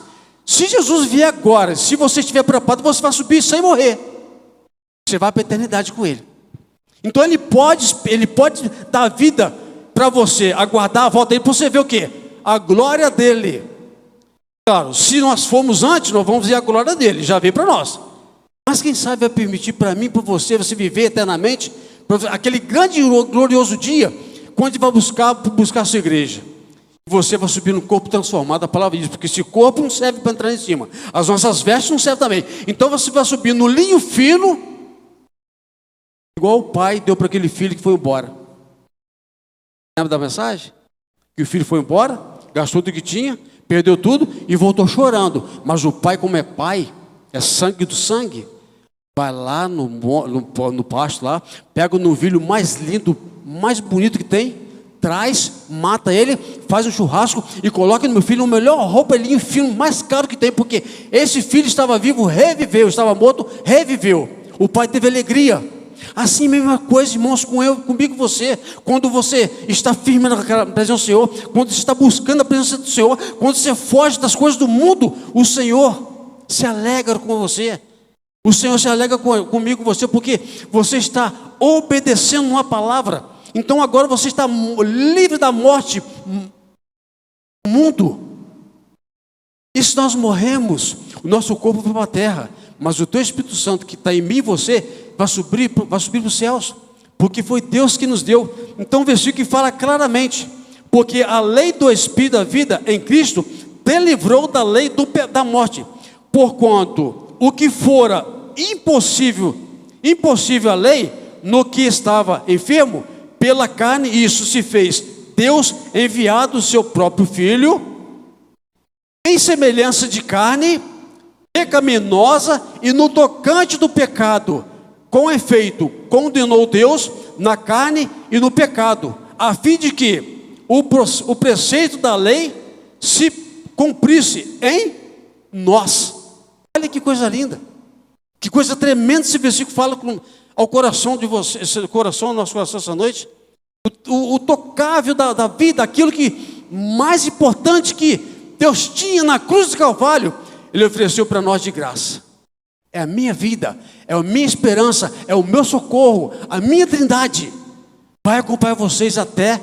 Se Jesus vier agora, se você estiver preparado, você vai subir sem morrer. Você vai para a eternidade com Ele. Então Ele pode dar vida para você, aguardar a volta dele, para você ver o quê? A glória dele. Claro, se nós formos antes, nós vamos ver a glória dele, já veio para nós. Mas quem sabe vai permitir para mim, para você viver eternamente, aquele grande e glorioso dia, quando Ele vai buscar a sua igreja. Você vai subir no corpo transformado, a palavra diz, porque esse corpo não serve para entrar em cima, as nossas vestes não servem também. Então você vai subir no linho fino, igual o pai deu para aquele filho que foi embora. Lembra da mensagem? Que o filho foi embora, gastou tudo que tinha, perdeu tudo e voltou chorando. Mas o pai, como é pai, é sangue do sangue, vai lá no pasto lá, pega o novilho mais lindo, mais bonito que tem, traz, mata ele, faz um churrasco e coloca no meu filho o melhor roupa, linho fino, mais caro que tem, porque esse filho estava vivo, reviveu, estava morto, reviveu. O pai teve alegria. Assim, mesma coisa, irmãos, comigo, você, quando você está firme na presença do Senhor, quando você está buscando a presença do Senhor, quando você foge das coisas do mundo, o Senhor se alegra com você. O Senhor se alegra comigo, você, porque você está obedecendo uma palavra. Então agora você está livre da morte do mundo. E se nós morremos, o nosso corpo vai para a terra, mas o teu Espírito Santo que está em mim e você vai subir para os céus, porque foi Deus que nos deu. Então o versículo fala claramente, porque a lei do Espírito da vida em Cristo te livrou da lei da morte, porquanto o que fora impossível a lei, no que estava enfermo, pela carne, isso se fez Deus enviado o seu próprio Filho, em semelhança de carne, pecaminosa, e no tocante do pecado, com efeito, condenou Deus na carne e no pecado, a fim de que o preceito da lei se cumprisse em nós. Olha que coisa linda, que coisa tremenda esse versículo fala ao coração de você, esse coração, ao nosso coração essa noite. O tocável da vida, aquilo que mais importante que Deus tinha na cruz do Calvário, Ele ofereceu para nós de graça. É a minha vida, é a minha esperança, é o meu socorro, a minha trindade. Vai acompanhar vocês até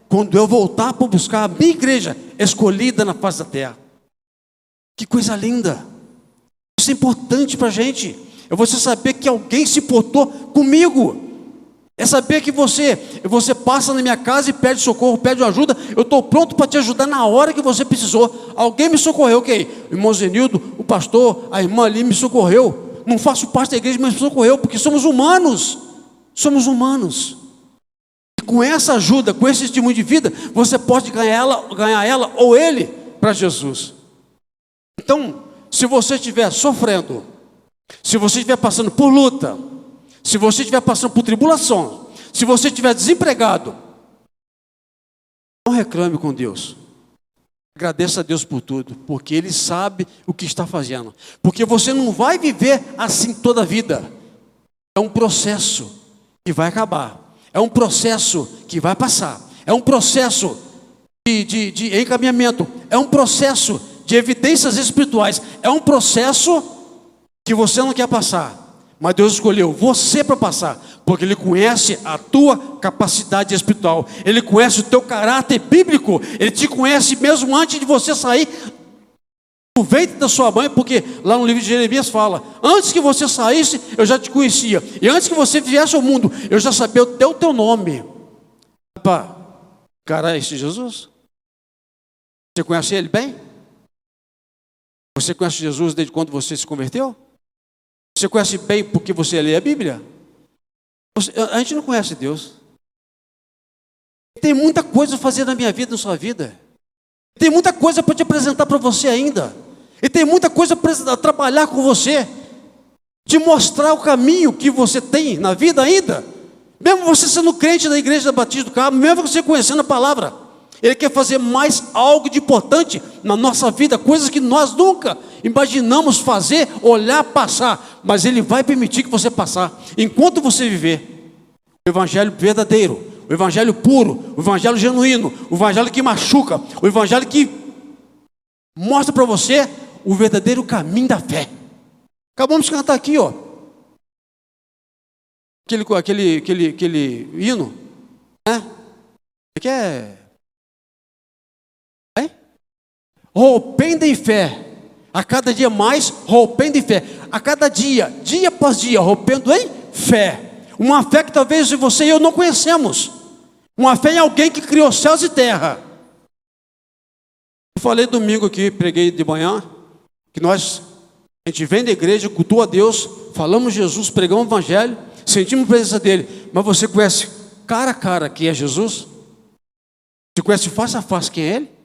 quando eu voltar para buscar a minha igreja escolhida na face da terra. Que coisa linda! Isso é importante para a gente. É você saber que alguém se importou comigo. É saber que você passa na minha casa e pede socorro, pede ajuda. Eu estou pronto para te ajudar na hora que você precisou. Alguém me socorreu, ok? O irmão Zenildo, o pastor, a irmã ali me socorreu. Não faço parte da igreja, mas me socorreu, porque somos humanos. Somos humanos. E com essa ajuda, com esse testemunho de vida, você pode ganhar ela ou ele para Jesus. Então, se você estiver sofrendo, se você estiver passando por luta, se você estiver passando por tribulação, se você estiver desempregado, não reclame com Deus. Agradeça a Deus por tudo, porque Ele sabe o que está fazendo. Porque você não vai viver assim toda a vida. É um processo que vai acabar. É um processo que vai passar. É um processo de encaminhamento, é um processo de evidências espirituais, é um processo que você não quer passar, mas Deus escolheu você para passar, porque Ele conhece a tua capacidade espiritual, Ele conhece o teu caráter bíblico, Ele te conhece mesmo antes de você sair do ventre da sua mãe, porque lá no livro de Jeremias fala, antes que você saísse, eu já te conhecia, e antes que você viesse ao mundo, eu já sabia o teu nome. Para encarar esse Jesus? Você conhece Ele bem? Você conhece Jesus desde quando você se converteu? Você conhece bem porque você lê a Bíblia? A gente não conhece Deus. Tem muita coisa a fazer na minha vida, na sua vida. Tem muita coisa para te apresentar para você ainda. E tem muita coisa para trabalhar com você. Te mostrar o caminho que você tem na vida ainda. Mesmo você sendo crente da Igreja da Batista do Carmo, mesmo você conhecendo a palavra. Ele quer fazer mais algo de importante na nossa vida, coisas que nós nunca imaginamos fazer, olhar, passar, mas Ele vai permitir que você passar, enquanto você viver o Evangelho verdadeiro, o Evangelho puro, o Evangelho genuíno, o Evangelho que machuca, o Evangelho que mostra para você o verdadeiro caminho da fé. Acabamos de cantar aqui, ó, aquele hino, né? Que é rompendo em fé, a cada dia mais rompendo em fé, a cada dia, dia após dia, rompendo em fé, uma fé que talvez você e eu não conhecemos, uma fé em alguém que criou céus e terra. Eu falei domingo aqui, preguei de manhã, que a gente vem da igreja, cultua a Deus, falamos Jesus, pregamos o Evangelho, sentimos a presença dEle, mas você conhece cara a cara quem é Jesus? Você conhece face a face quem é Ele?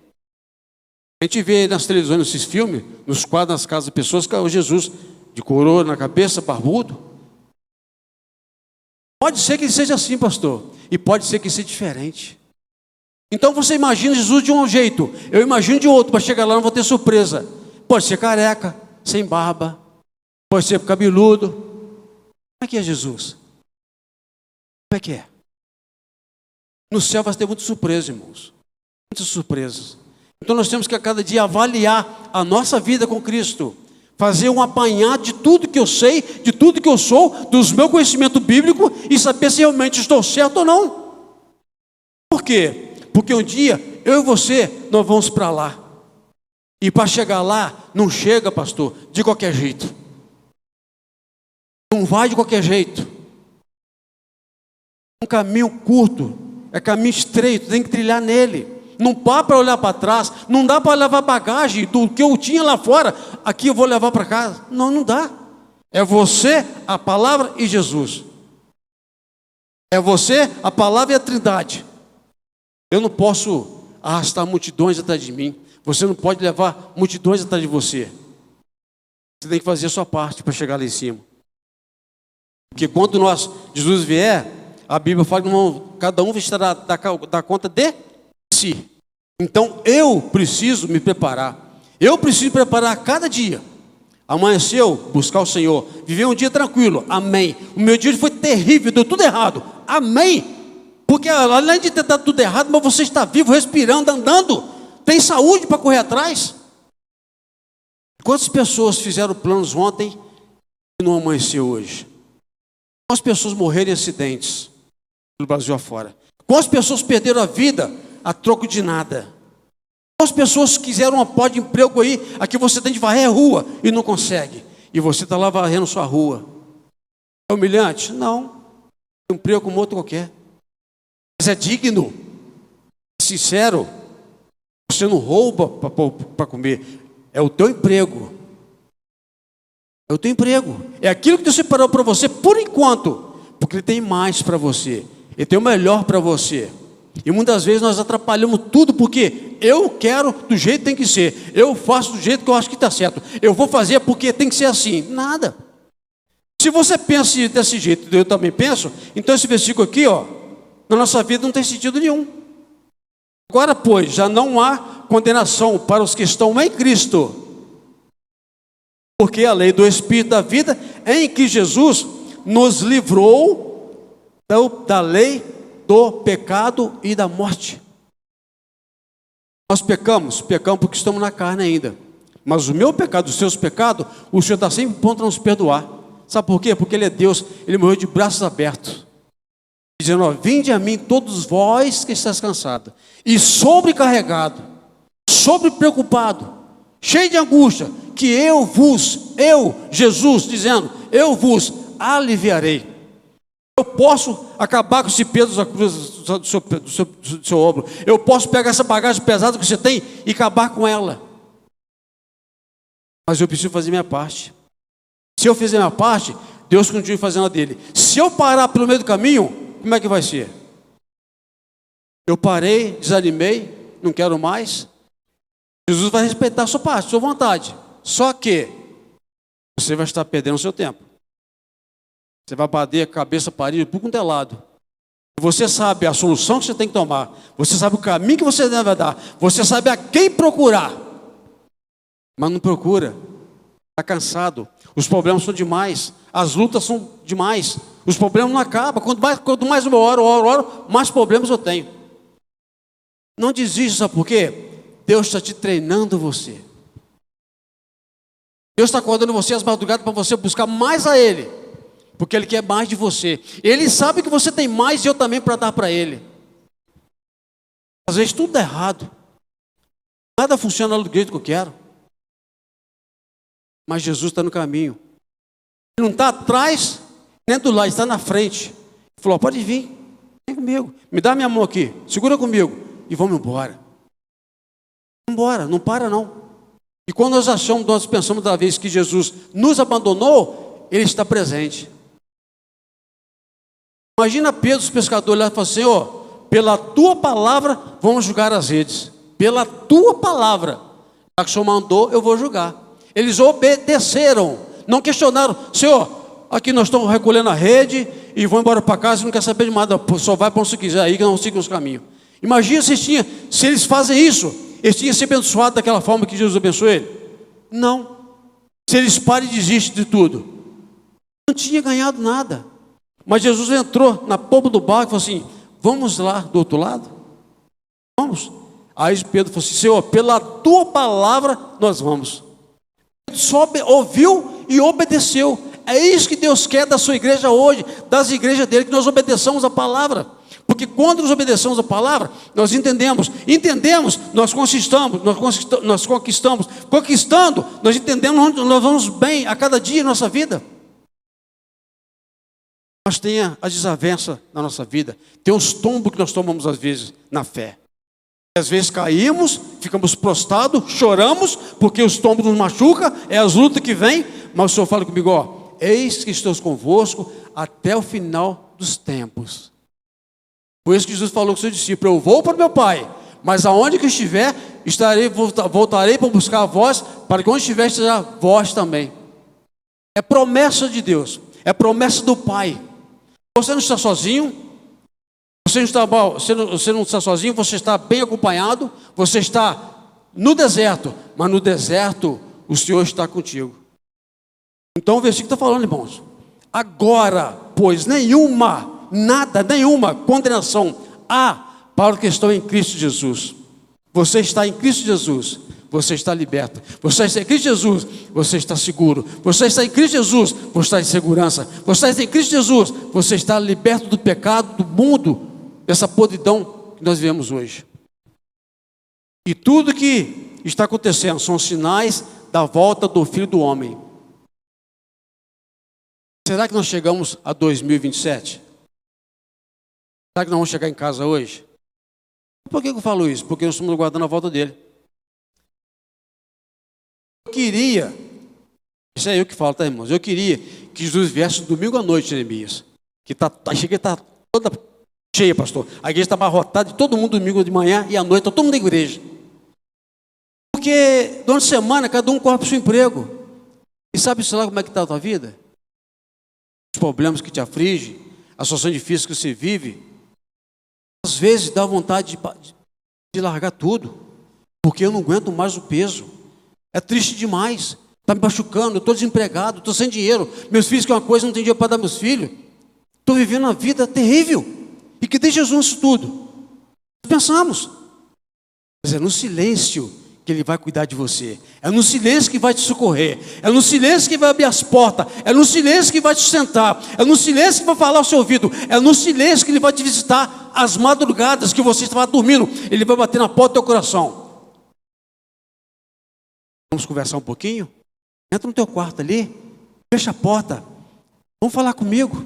A gente vê nas televisões, nesses filmes, nos quadros, nas casas de pessoas, que é o Jesus de coroa na cabeça, barbudo. Pode ser que ele seja assim, pastor, e pode ser que ele seja diferente. Então você imagina Jesus de um jeito, eu imagino de outro, para chegar lá não vou ter surpresa. Pode ser careca, sem barba, pode ser cabeludo. Como é que é Jesus? Como é que é? No céu vai ter muita surpresa, irmãos. Muitas surpresas. Então nós temos que a cada dia avaliar a nossa vida com Cristo, fazer um apanhado de tudo que eu sei, de tudo que eu sou, dos meu conhecimento bíblico e saber se realmente estou certo ou não. Por quê? Porque um dia eu e você nós vamos para lá. E para chegar lá, não chega, pastor, de qualquer jeito. Não vai de qualquer jeito. Um caminho curto, é caminho estreito, tem que trilhar nele. Não dá para olhar para trás, não dá para levar bagagem do que eu tinha lá fora, aqui eu vou levar para casa. Não, não dá. É você, a palavra e Jesus. É você, a palavra e a Trindade. Eu não posso arrastar multidões atrás de mim. Você não pode levar multidões atrás de você. Você tem que fazer a sua parte para chegar lá em cima. Porque quando Jesus vier, a Bíblia fala que cada um estará dar conta de si. Então eu preciso me preparar. Eu preciso preparar cada dia. Amanheceu, buscar o Senhor. Viver um dia tranquilo. Amém. O meu dia foi terrível, deu tudo errado. Amém. Porque além de ter dado tudo errado, mas você está vivo, respirando, andando. Tem saúde para correr atrás. Quantas pessoas fizeram planos ontem e não amanheceu hoje? Quantas pessoas morreram em acidentes no Brasil afora? Quantas pessoas perderam a vida a troco de nada? Quantas pessoas quiseram uma pó de emprego aí, aqui você tem de varrer a rua e não consegue, e você está lá varrendo sua rua? É humilhante? Não. É um emprego como outro qualquer, mas é digno, é sincero. Você não rouba para comer, é o teu emprego. É o teu emprego, é aquilo que Deus separou para você por enquanto, porque Ele tem mais para você, Ele tem o melhor para você. E muitas vezes nós atrapalhamos tudo porque eu quero do jeito que tem que ser, eu faço do jeito que eu acho que está certo, eu vou fazer porque tem que ser assim. Nada. Se você pensa desse jeito, eu também penso, então esse versículo aqui, ó, na nossa vida não tem sentido nenhum. Agora, pois, já não há condenação para os que estão em Cristo, porque a lei do Espírito da vida em que Jesus nos livrou da lei do pecado e da morte. Nós pecamos porque estamos na carne ainda. Mas o meu pecado, os seus pecados, o Senhor está sempre pronto para nos perdoar. Sabe por quê? Porque Ele é Deus, Ele morreu de braços abertos, dizendo: ó, vinde a mim todos vós que estáis cansados e sobrecarregado, sobrepreocupado, cheio de angústia, que eu, Jesus, dizendo, eu vos aliviarei. Eu posso acabar com esse peso da cruz do seu ombro. Eu posso pegar essa bagagem pesada que você tem e acabar com ela. Mas eu preciso fazer minha parte. Se eu fizer minha parte, Deus continua fazendo a dele. Se eu parar pelo meio do caminho, como é que vai ser? Eu parei, desanimei, não quero mais. Jesus vai respeitar a sua parte, a sua vontade. Só que você vai estar perdendo o seu tempo. Você vai bater a cabeça parida por quanto é lado. Você sabe a solução que você tem que tomar. Você sabe o caminho que você deve dar. Você sabe a quem procurar. Mas não procura. Está cansado. Os problemas são demais. As lutas são demais. Os problemas não acabam. Quanto mais eu oro, mais problemas eu tenho. Não desista, sabe por quê? Deus está te treinando você. Deus está acordando você às madrugadas para você buscar mais a Ele. Porque Ele quer mais de você. Ele sabe que você tem mais e eu também para dar para Ele. Às vezes tudo dá errado. Nada funciona do jeito que eu quero. Mas Jesus está no caminho. Ele não está atrás, nem do lado, está na frente. Ele falou: pode vir, vem comigo. Me dá minha mão aqui, segura comigo. E vamos embora. Vamos embora, não para não. E quando nós pensamos da vez que Jesus nos abandonou, Ele está presente. Imagina Pedro, os pescadores, lá e falou: Senhor, pela tua palavra vamos julgar as redes. Pela tua palavra, já que o Senhor mandou, eu vou julgar. Eles obedeceram, não questionaram: Senhor, aqui nós estamos recolhendo a rede e vão embora para casa e não quer saber de nada, só vai para onde você quiser aí que não siga os caminhos. Imagina se eles fazem isso, eles tinham sido abençoados daquela forma que Jesus abençoou ele? Não. Se eles param e desistem de tudo, não tinha ganhado nada. Mas Jesus entrou na polpa do barco e falou assim: vamos lá do outro lado? Vamos. Aí Pedro falou assim: Senhor, pela tua palavra nós vamos. Só ouviu e obedeceu. É isso que Deus quer da sua igreja hoje, das igrejas dele, que nós obedeçamos a palavra. Porque quando nós obedecemos a palavra, nós entendemos, nós conquistamos, conquistando, nós entendemos onde nós vamos bem a cada dia em nossa vida. Mas tem a desavença na nossa vida, tem os tombos que nós tomamos às vezes na fé. Às vezes caímos, ficamos prostrados, choramos, porque os tombos nos machucam, é as lutas que vêm, mas o Senhor fala comigo: ó, eis que estou convosco até o final dos tempos. Por isso que Jesus falou com o seu discípulo: eu vou para o meu Pai, mas aonde que estiver, voltarei para buscar a vós, para que onde estiver esteja vós também. É promessa de Deus, é promessa do Pai. Você não está sozinho. Você não está sozinho, você está bem acompanhado, você está no deserto, mas no deserto o Senhor está contigo. Então o versículo está falando, irmãos: agora, pois, nenhuma condenação há para os que estão em Cristo Jesus. Você está em Cristo Jesus, você está liberto. Você está em Cristo Jesus, você está seguro. Você está em Cristo Jesus, você está em segurança. Você está em Cristo Jesus, você está liberto do pecado, do mundo, dessa podridão que nós vivemos hoje. E tudo que está acontecendo são sinais da volta do Filho do Homem. Será que nós chegamos a 2027? Será que nós vamos chegar em casa hoje? Por que eu falo isso? Porque nós estamos aguardando a volta dele. Eu queria, isso é eu que falo, tá, irmãos? Eu queria que Jesus viesse domingo à noite, Jeremias. A igreja está toda cheia, pastor. A igreja está abarrotada de todo mundo domingo de manhã e à noite, está todo mundo na igreja. Porque durante a semana, cada um corre para o seu emprego. E sabe, sei lá, como é que está a tua vida? Os problemas que te afligem, a situação difícil que você vive, às vezes dá vontade de largar tudo, porque eu não aguento mais o peso. É triste demais, está me machucando, eu estou desempregado, estou sem dinheiro, meus filhos que uma coisa, não tem dinheiro para dar meus filhos. Estou vivendo uma vida terrível. E que dê Jesus isso tudo. Pensamos. Mas é no silêncio que Ele vai cuidar de você. É no silêncio que vai te socorrer. É no silêncio que vai abrir as portas. É no silêncio que vai te sustentar. É no silêncio que vai falar ao seu ouvido. É no silêncio que Ele vai te visitar às madrugadas que você estava dormindo. Ele vai bater na porta do teu coração. Vamos conversar um pouquinho? Entra no teu quarto ali. Fecha a porta. Vamos falar comigo.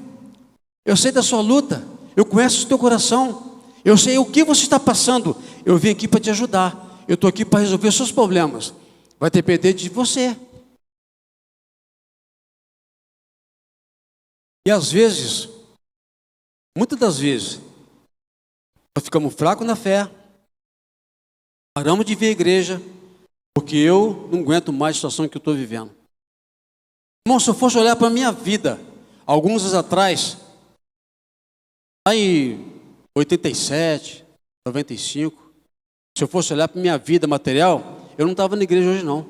Eu sei da sua luta. Eu conheço o teu coração. Eu sei o que você está passando. Eu vim aqui para te ajudar. Eu estou aqui para resolver os seus problemas. Vai depender de você. E às vezes, muitas das vezes, nós ficamos fracos na fé. Paramos de vir à igreja. Porque eu não aguento mais a situação que eu estou vivendo. Irmão, se eu fosse olhar para a minha vida, alguns anos atrás, lá em 87, 95, se eu fosse olhar para a minha vida material, eu não estava na igreja hoje não.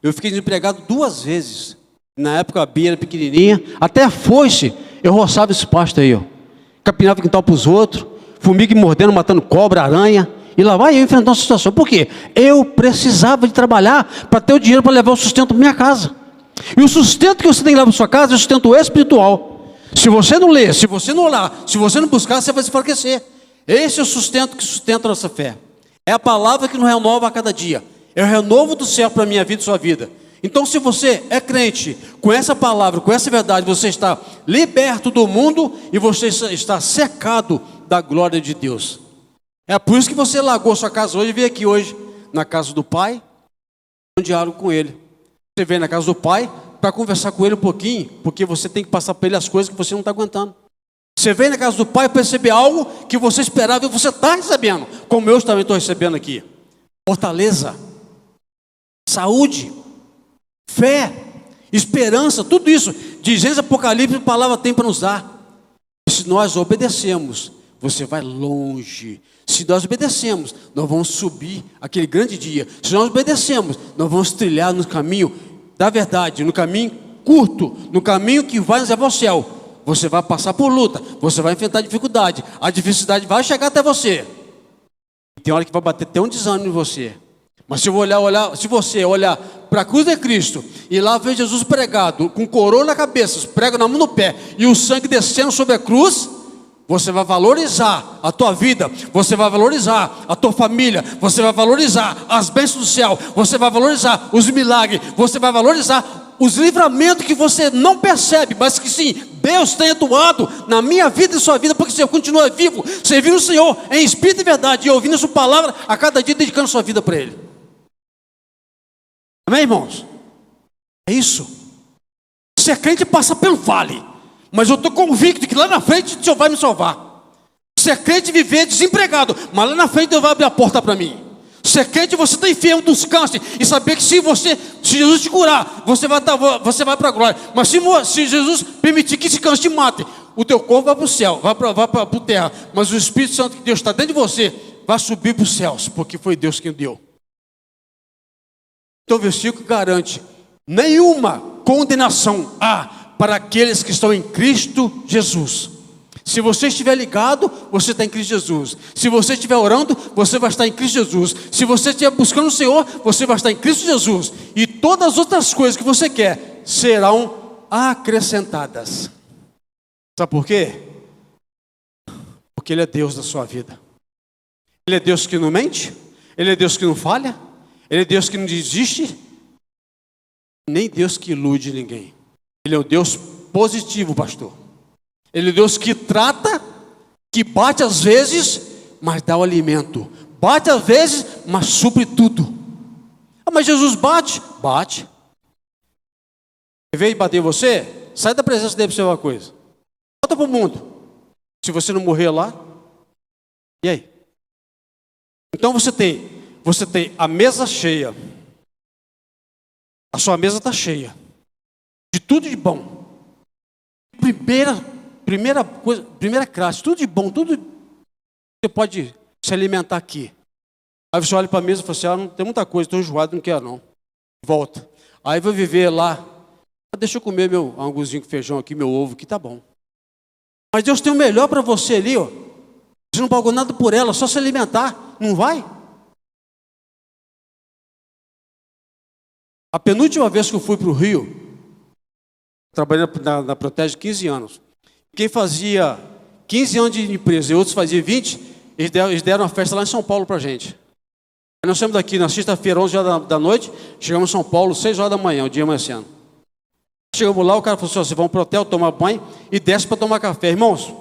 Eu fiquei desempregado 2 vezes. Na época a Bia era pequenininha, até a foice, eu roçava esse pasto aí, ó. Capinava o quintal para os outros, formiga mordendo, matando cobra, aranha. E lá vai eu enfrentar uma situação. Por quê? Eu precisava de trabalhar para ter o dinheiro para levar o sustento para minha casa. E o sustento que você tem lá para sua casa é o sustento espiritual. Se você não ler, se você não orar, se você não buscar, você vai se enfraquecer. Esse é o sustento que sustenta a nossa fé. É a palavra que nos renova a cada dia. É o renovo do céu para a minha vida e sua vida. Então, se você é crente, com essa palavra, com essa verdade, você está liberto do mundo e você está cercado da glória de Deus. É por isso que você largou sua casa hoje e veio aqui hoje, na casa do Pai, um diálogo com Ele. Você vem na casa do Pai para conversar com Ele um pouquinho, porque você tem que passar para Ele as coisas que você não está aguentando. Você vem na casa do Pai para receber algo que você esperava e você está recebendo, como eu também estou recebendo aqui. Fortaleza, saúde, fé, esperança, tudo isso. De Gênesis, Apocalipse, a palavra tem para nos dar. E se nós obedecemos, você vai longe. Se nós obedecemos, nós vamos subir aquele grande dia. Se nós obedecemos, nós vamos trilhar no caminho da verdade, no caminho curto, no caminho que vai nos levar ao céu. Você vai passar por luta, você vai enfrentar dificuldade, a dificuldade vai chegar até você. Tem hora que vai bater até um desânimo em você. Mas se você olhar para a cruz de Cristo e lá ver Jesus pregado, com coroa na cabeça, prego na mão no pé e o sangue descendo sobre a cruz, você vai valorizar a tua vida, você vai valorizar a tua família, você vai valorizar as bênçãos do céu, você vai valorizar os milagres, você vai valorizar os livramentos que você não percebe, mas que sim, Deus tem atuado na minha vida e sua vida, porque você continua vivo, servindo o Senhor em espírito e verdade, e ouvindo a sua palavra a cada dia, dedicando sua vida para Ele. Amém, irmãos? É isso. Ser crente passa pelo vale, mas eu estou convicto que lá na frente o Senhor vai me salvar. Ser crente viver desempregado, mas lá na frente Deus vai abrir a porta para mim. Ser crente você está enfermo dos cânceres e saber que se Jesus te curar, você vai para a glória. Mas se Jesus permitir que esse câncer te mate, o teu corpo vai para o céu, vai para a terra, mas o Espírito Santo que Deus está dentro de você vai subir para os céus, porque foi Deus quem deu. Então o versículo garante: nenhuma condenação há para aqueles que estão em Cristo Jesus. Se você estiver ligado, você está em Cristo Jesus. Se você estiver orando, você vai estar em Cristo Jesus. Se você estiver buscando o Senhor, você vai estar em Cristo Jesus. E todas as outras coisas que você quer serão acrescentadas. Sabe por quê? Porque Ele é Deus da sua vida. Ele é Deus que não mente, Ele é Deus que não falha, Ele é Deus que não desiste, nem Deus que ilude ninguém. Ele é o Deus positivo, pastor. Ele é o Deus que trata, que bate às vezes, mas dá o alimento. Bate às vezes, mas supre tudo. Ah, mas Jesus bate? Bate. Ele veio bater em você? Sai da presença dele para você ver uma coisa. Volta para o mundo. Se você não morrer lá, e aí? Então você tem a mesa cheia. A sua mesa está cheia de tudo de bom. Primeira classe, tudo de bom, tudo você pode se alimentar aqui. Aí você olha para a mesa e fala assim: não tem muita coisa, estou enjoado, não quero não. Volta. Aí vai viver lá. Deixa eu comer meu anguzinho com feijão aqui, meu ovo, que tá bom. Mas Deus tem o melhor para você ali, ó. Você não pagou nada por ela, só se alimentar. Não vai? A penúltima vez que eu fui para o Rio, trabalhei na Protege 15 anos. Quem fazia 15 anos de empresa e outros faziam 20, eles deram uma festa lá em São Paulo para a gente. Nós saímos daqui na sexta-feira, 11 horas da noite, chegamos em São Paulo, 6 horas da manhã, o dia amanhecendo. Chegamos lá, o cara falou assim: vocês vão para o hotel tomar banho e desce para tomar café. Irmãos,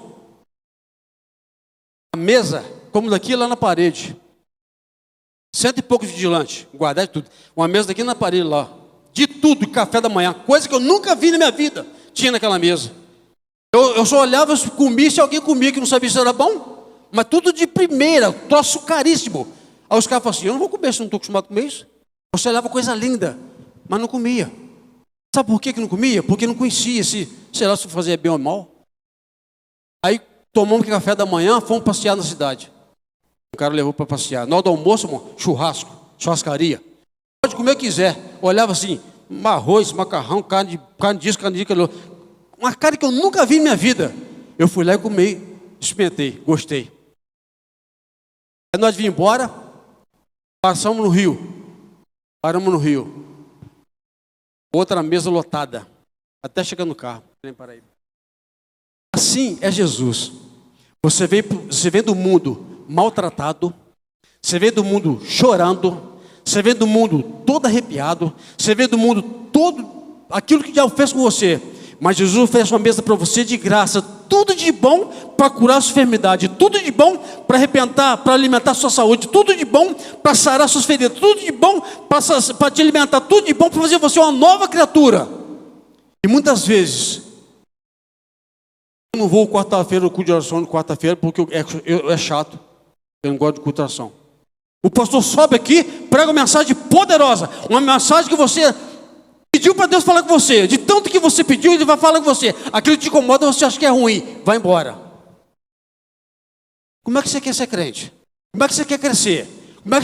a mesa, como daqui lá na parede, 100 e poucos vigilantes, guardar de tudo. Uma mesa daqui na parede lá, de tudo, de café da manhã, coisa que eu nunca vi na minha vida, tinha naquela mesa. Eu só olhava, comia, se alguém comia que não sabia se era bom, mas tudo de primeira, troço caríssimo. Aí os caras falaram assim: eu não vou comer se não estou acostumado a comer isso. Você olhava coisa linda, mas não comia. Sabe por que não comia? Porque não conhecia sei lá, se fazia bem ou mal. Aí tomamos café da manhã, fomos passear na cidade. O cara levou para passear. Na hora do almoço, irmão, churrascaria. Pode comer o que quiser. Olhava assim, arroz, macarrão, carne disso, carne daquilo. Uma carne que eu nunca vi na minha vida. Eu fui lá e comi, experimentei, gostei. Aí nós viemos embora, paramos no Rio. Outra mesa lotada, até chegar no carro. Assim é Jesus. Você vem do mundo maltratado, você vem do mundo chorando, você vem do mundo todo arrepiado, você vem do mundo todo aquilo que já fez com você. Mas Jesus oferece uma mesa para você de graça, tudo de bom para curar a sua enfermidade, tudo de bom para arrepentar, para alimentar a sua saúde, tudo de bom para sarar suas feridas, tudo de bom para te alimentar, tudo de bom para fazer você uma nova criatura. E muitas vezes eu não vou quarta-feira no culto de oração, quarta-feira, porque é chato, eu não gosto de culto de oração. O pastor sobe aqui, prega uma mensagem poderosa, uma mensagem que você pediu para Deus falar com você. De tanto que você pediu, Ele vai falar com você. Aquilo que te incomoda, você acha que é ruim. Vai embora. Como é que você quer ser crente? Como é que você quer crescer? Como é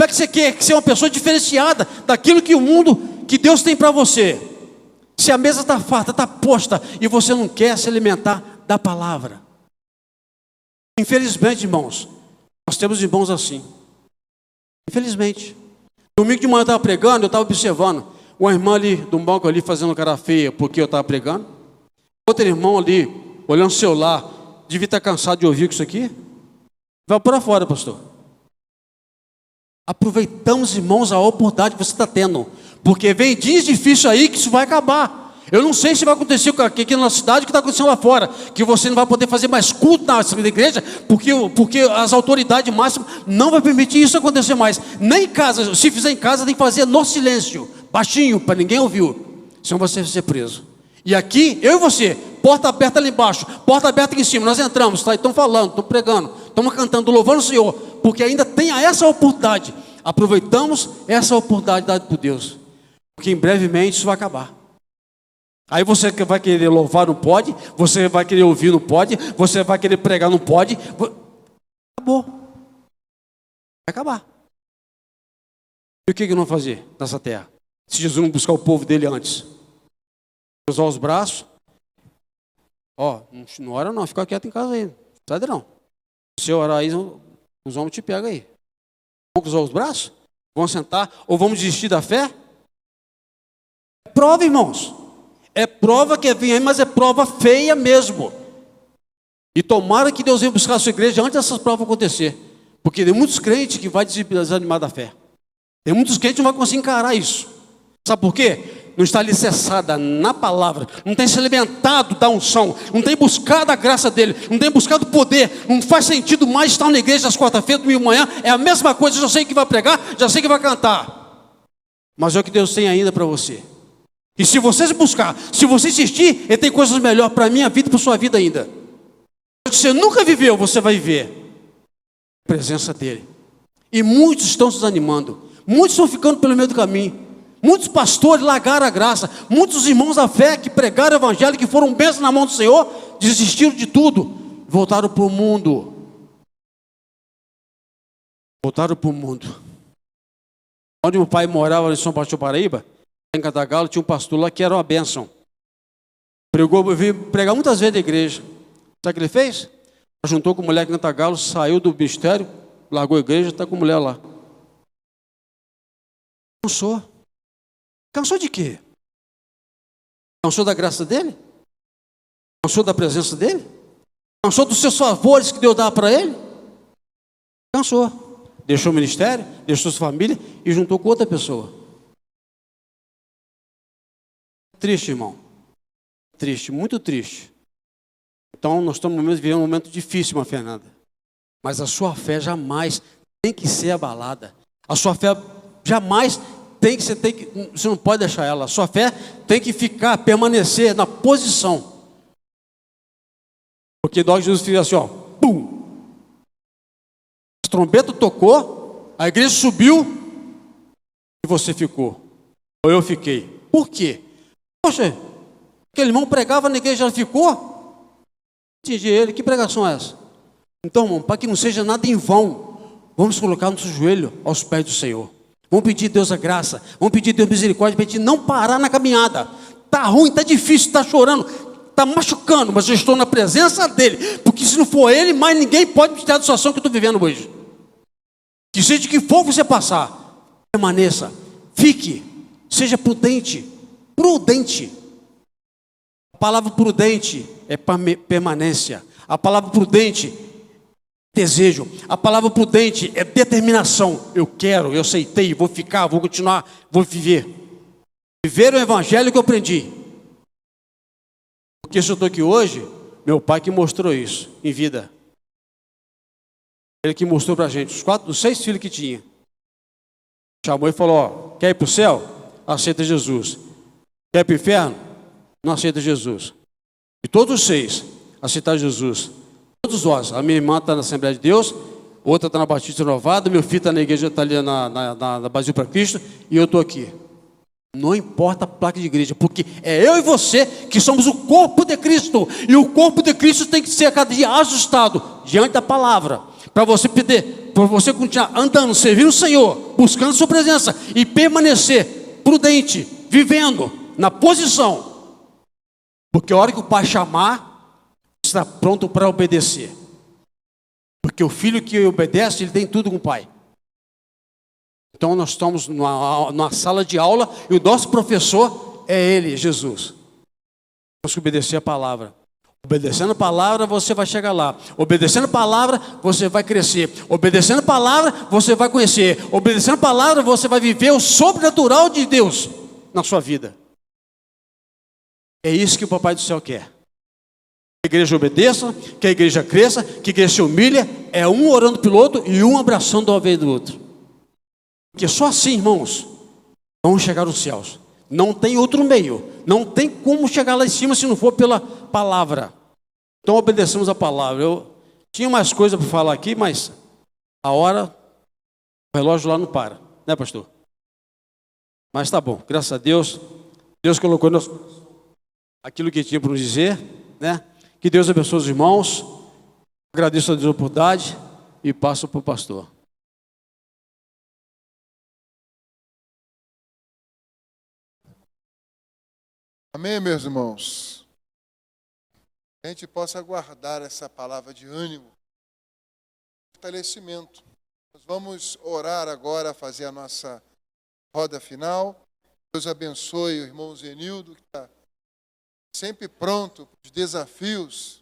que você quer ser uma pessoa diferenciada daquilo que o mundo, que Deus tem para você? Se a mesa está farta, está posta, e você não quer se alimentar da palavra. Infelizmente, irmãos, nós temos irmãos assim. Infelizmente. Domingo de manhã eu estava pregando, eu estava observando uma irmã ali, de um banco ali, fazendo cara feia, porque eu estava pregando. Outro irmão ali, olhando o celular, devia estar cansado de ouvir isso aqui. Vai para fora, pastor. Aproveitamos, irmãos, a oportunidade que você está tendo, porque vem dias difíceis aí que isso vai acabar. Eu não sei se vai acontecer aqui na cidade, o que está acontecendo lá fora, que você não vai poder fazer mais culto na igreja, porque as autoridades máximas não vão permitir isso acontecer mais. Nem em casa, se fizer em casa, tem que fazer no silêncio, baixinho, para ninguém ouvir, senão você vai ser preso. E aqui, eu e você, porta aberta ali embaixo, porta aberta aqui em cima, nós entramos, tá? Estamos falando, estamos pregando, estamos cantando, louvando o Senhor, porque ainda tem essa oportunidade. Aproveitamos essa oportunidade dada por Deus, porque em brevemente isso vai acabar. Aí você vai querer louvar, não pode, você vai querer ouvir, não pode, você vai querer pregar, não pode. Acabou. Vai acabar. E o que nós vamos fazer nessa terra? Se Jesus não buscar o povo dele antes? Cruzar os braços. Não ora não, fica quieto em casa aí. Sabe não. Se você orar aí, os homens te pegam aí. Vamos cruzar os braços? Vamos sentar? Ou vamos desistir da fé? É prova, irmãos. É prova que vem aí, mas é prova feia mesmo. E tomara que Deus venha buscar a sua igreja antes dessas provas acontecer. Porque tem muitos crentes que vão desanimar da fé. Tem muitos crentes que não vão conseguir encarar isso. Sabe por quê? Não está alicerçada na palavra, não tem se alimentado da unção, não tem buscado a graça dele, não tem buscado o poder. Não faz sentido mais estar na igreja às quarta-feiras, domingo de manhã. É a mesma coisa, já sei que vai pregar, já sei que vai cantar. Mas é o que Deus tem ainda para você. E se você se buscar, se você insistir, Ele tem coisas melhores para a minha vida e para a sua vida ainda. O que você nunca viveu, você vai viver. A presença dEle. E muitos estão se desanimando. Muitos estão ficando pelo meio do caminho. Muitos pastores largaram a graça. Muitos irmãos da fé que pregaram o evangelho, que foram bênçãos na mão do Senhor, desistiram de tudo. Voltaram para o mundo. Voltaram para o mundo. Onde meu pai morava, em São Paulo, Paraíba, em Cantagalo, tinha um pastor lá que era uma bênção. Eu vi pregar muitas vezes na igreja. Sabe o que ele fez? Juntou com a mulher em Cantagalo, saiu do ministério, largou a igreja, está com a mulher lá. Cansou. Cansou de quê? Cansou da graça dele? Cansou da presença dele? Cansou dos seus favores que Deus dá para ele? Cansou. Deixou o ministério, deixou sua família e juntou com outra pessoa. Triste, irmão. Triste, muito triste. Então, nós estamos vivendo um momento difícil, irmã Fernanda. Mas a sua fé jamais tem que ser abalada. A sua fé jamais você não pode deixar ela. A sua fé tem que permanecer na posição. Porque nós, Jesus, fez assim, ó, pum. A trombeta tocou, a igreja subiu e você ficou. Ou eu fiquei. Por quê? Poxa, aquele irmão pregava na igreja, já ficou? Entendi ele, que pregação é essa? Então, irmão, para que não seja nada em vão, vamos colocar nosso joelho aos pés do Senhor. Vamos pedir a Deus a graça, vamos pedir a Deus misericórdia, para a gente não parar na caminhada. Está ruim, está difícil, está chorando, está machucando, mas eu estou na presença dEle, porque se não for Ele, mais ninguém pode me tirar da situação que eu estou vivendo hoje. Que seja de que for você passar, permaneça, fique, seja prudente. Prudente. A palavra prudente é permanência. A palavra prudente, desejo. A palavra prudente é determinação. Eu quero, eu aceitei, vou ficar, vou continuar, vou viver. Viver o evangelho que eu aprendi. Porque se eu estou aqui hoje, meu pai que mostrou isso em vida. Ele que mostrou para a gente, os 6 filhos que tinha. Chamou e falou, ó, quer ir para o céu? Aceita Jesus. Quer ir para o inferno? Não aceita Jesus. E todos os 6 aceitaram Jesus. Todos nós. A minha irmã está na Assembleia de Deus, outra está na Batista Renovada, meu filho está na igreja, está ali na Brasil para Cristo, e eu estou aqui. Não importa a placa de igreja, porque é eu e você que somos o corpo de Cristo. E o corpo de Cristo tem que ser a cada dia ajustado diante da palavra. Para você continuar andando, servindo o Senhor, buscando sua presença e permanecer prudente, vivendo na posição. Porque a hora que o Pai chamar, está pronto para obedecer. Porque o filho que obedece, ele tem tudo com o Pai. Então nós estamos numa sala de aula e o nosso professor é Ele, Jesus. Temos que obedecer a palavra. Obedecendo a palavra, você vai chegar lá. Obedecendo a palavra, você vai crescer. Obedecendo a palavra, você vai conhecer. Obedecendo a palavra, você vai viver o sobrenatural de Deus na sua vida. É isso que o Papai do Céu quer. Que a igreja obedeça, que a igreja cresça, que a igreja se humilhe. É um orando pelo outro e um abraçando a vez do outro. Porque só assim, irmãos, vamos chegar aos céus. Não tem outro meio. Não tem como chegar lá em cima se não for pela palavra. Então obedecemos a palavra. Eu tinha mais coisa para falar aqui, mas a hora, o relógio lá não para. Né, pastor? Mas tá bom, graças a Deus. Deus colocou aquilo que tinha para nos dizer, né? Que Deus abençoe os irmãos. Agradeço a Deus a oportunidade e passo para o pastor. Amém, meus irmãos? Que a gente possa guardar essa palavra de ânimo, fortalecimento. Nós vamos orar agora, fazer a nossa roda final. Deus abençoe o irmão Zenildo, que está sempre pronto para os desafios